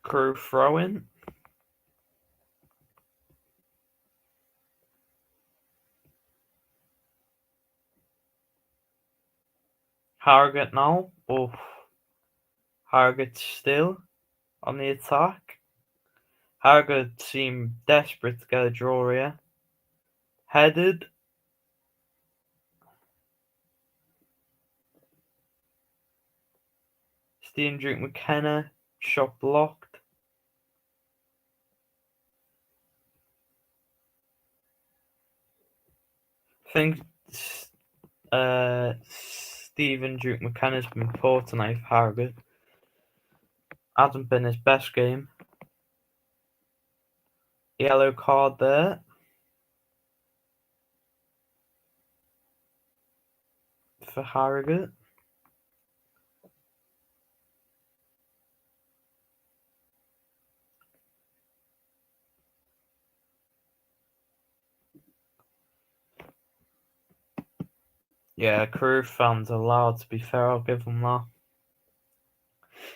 Crewe throw in. Harrogate now. Oof. Harrogate still on the attack. Harrogate seem desperate to get a draw here. Headed. Stephen Duke McKenna. Shot blocked. I think Stephen Duke McKenna's been poor tonight for Harrogate. Hasn't been his best game. Yellow card there for Harrogate. Yeah, Crewe fans are loud, to be fair, I'll give them that.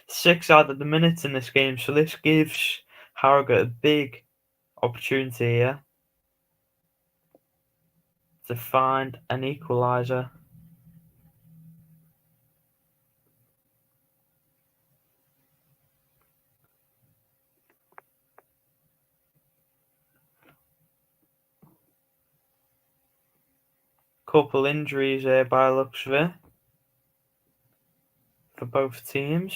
6 out of the minutes in this game, so this gives Harrogate a big opportunity here to find an equaliser. Couple injuries here by the looks of it for both teams.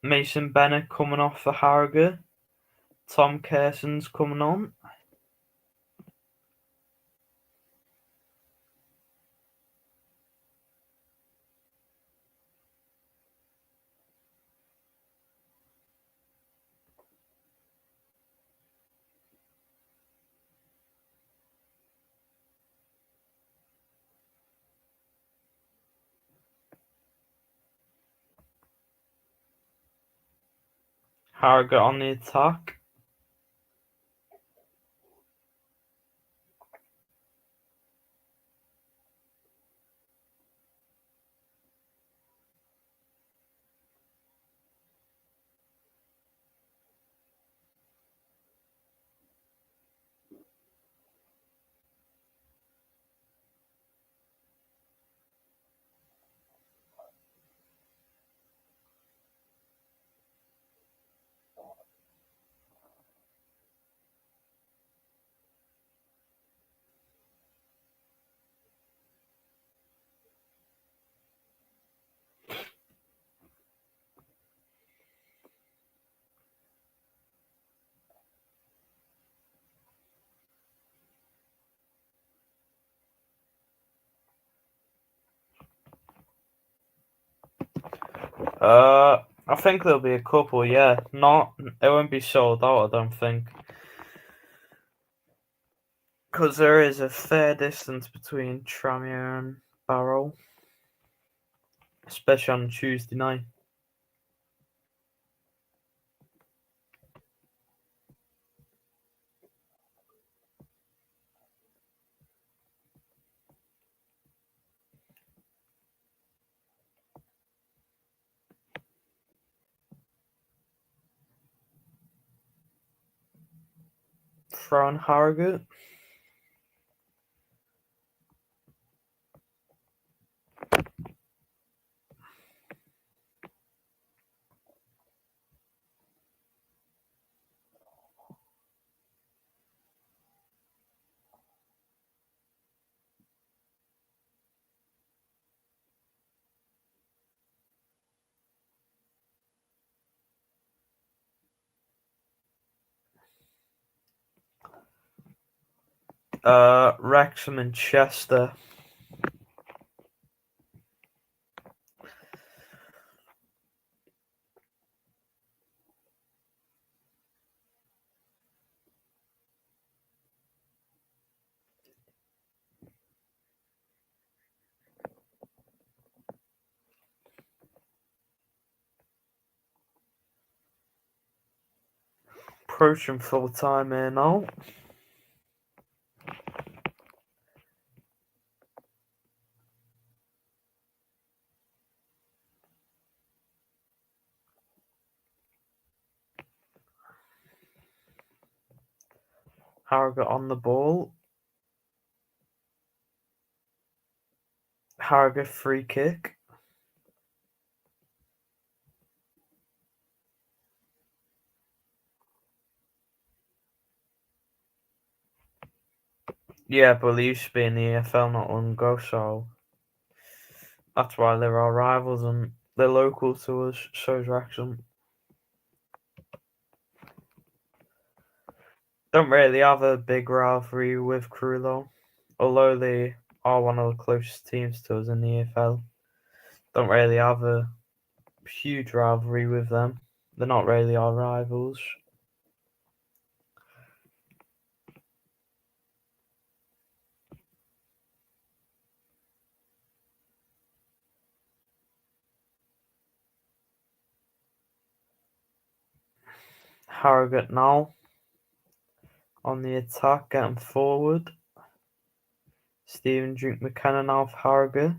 Mason Bennett coming off for Harrogate. Tom Kerson's coming on. Harrogate on the attack. I think there'll be a couple, yeah. It won't be sold out, I don't think. Because there is a fair distance between Tranmere and Barrow, especially on Tuesday night. Crewe and Harrogate. Wrexham and Chester. Approaching full time here now. Harrogate on the ball. Harrogate free kick. Yeah, but they used to be in the EFL not long ago, so that's why they're our rivals and they're local to us, so is Wrexham. Don't really have a big rivalry with Crewe though, although they are one of the closest teams to us in the EFL. Don't really have a huge rivalry with them. They're not really our rivals. Harrogate now on the attack, getting forward. Stephen Duke McKenna now for Harrogate.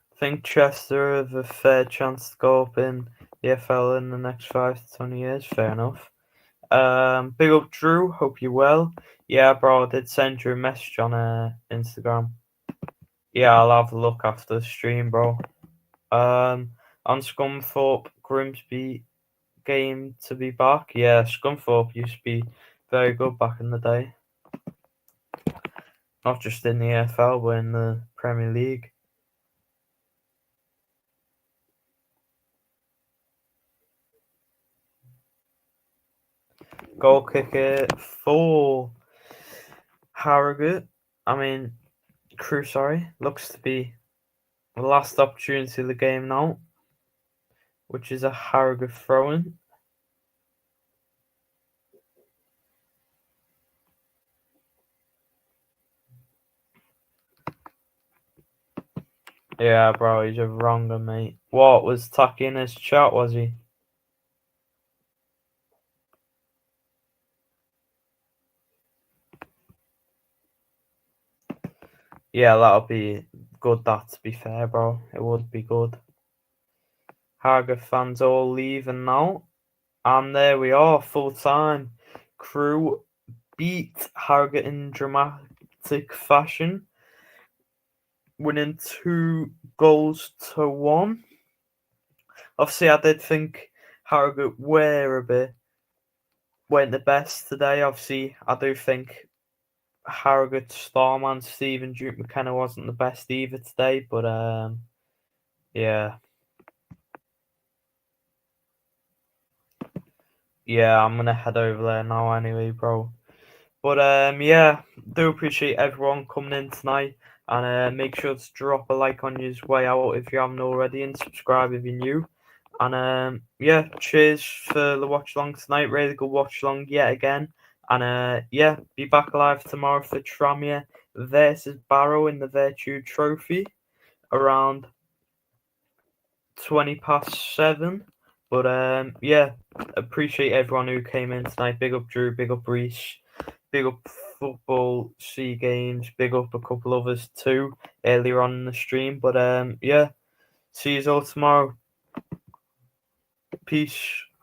I think Chester have a fair chance to go up in EFL in the next 5 to 20 years. Fair enough. Big up Drew, hope you're well. Yeah, bro, I did send you a message on Instagram. Yeah, I'll have a look after the stream, bro. On Scunthorpe, Grimsby game to be back. Yeah, Scunthorpe used to be very good back in the day. Not just in the EFL, but in the Premier League. Goal kicker for Harrogate. Crewe, sorry. Looks to be the last opportunity of the game now, which is a Harrogate throw-in. Yeah, bro, he's a wronger, mate. What, was Taki in his chat, was he? Yeah, that'll be good, that, to be fair, bro. It would be good. Harrogate fans all leaving now. And there we are, full time. Crewe beat Harrogate in dramatic fashion, winning 2-1. Obviously, I did think Harrogate weren't the best today. Obviously, I do think Harrogate starman Stephen Duke McKenna wasn't the best either today, but yeah. Yeah, I'm gonna head over there now anyway, bro. But yeah, do appreciate everyone coming in tonight, and make sure to drop a like on your way out if you haven't already, and subscribe if you're new. And yeah, cheers for the watch along tonight. Really good watch along yet again. And yeah, be back alive tomorrow for Tranmere versus Barrow in the Virtue Trophy around 7:20. But yeah, appreciate everyone who came in tonight. Big up Drew, big up Reese, big up Football C Games, big up a couple others too earlier on in the stream. But yeah, see you all tomorrow. Peace.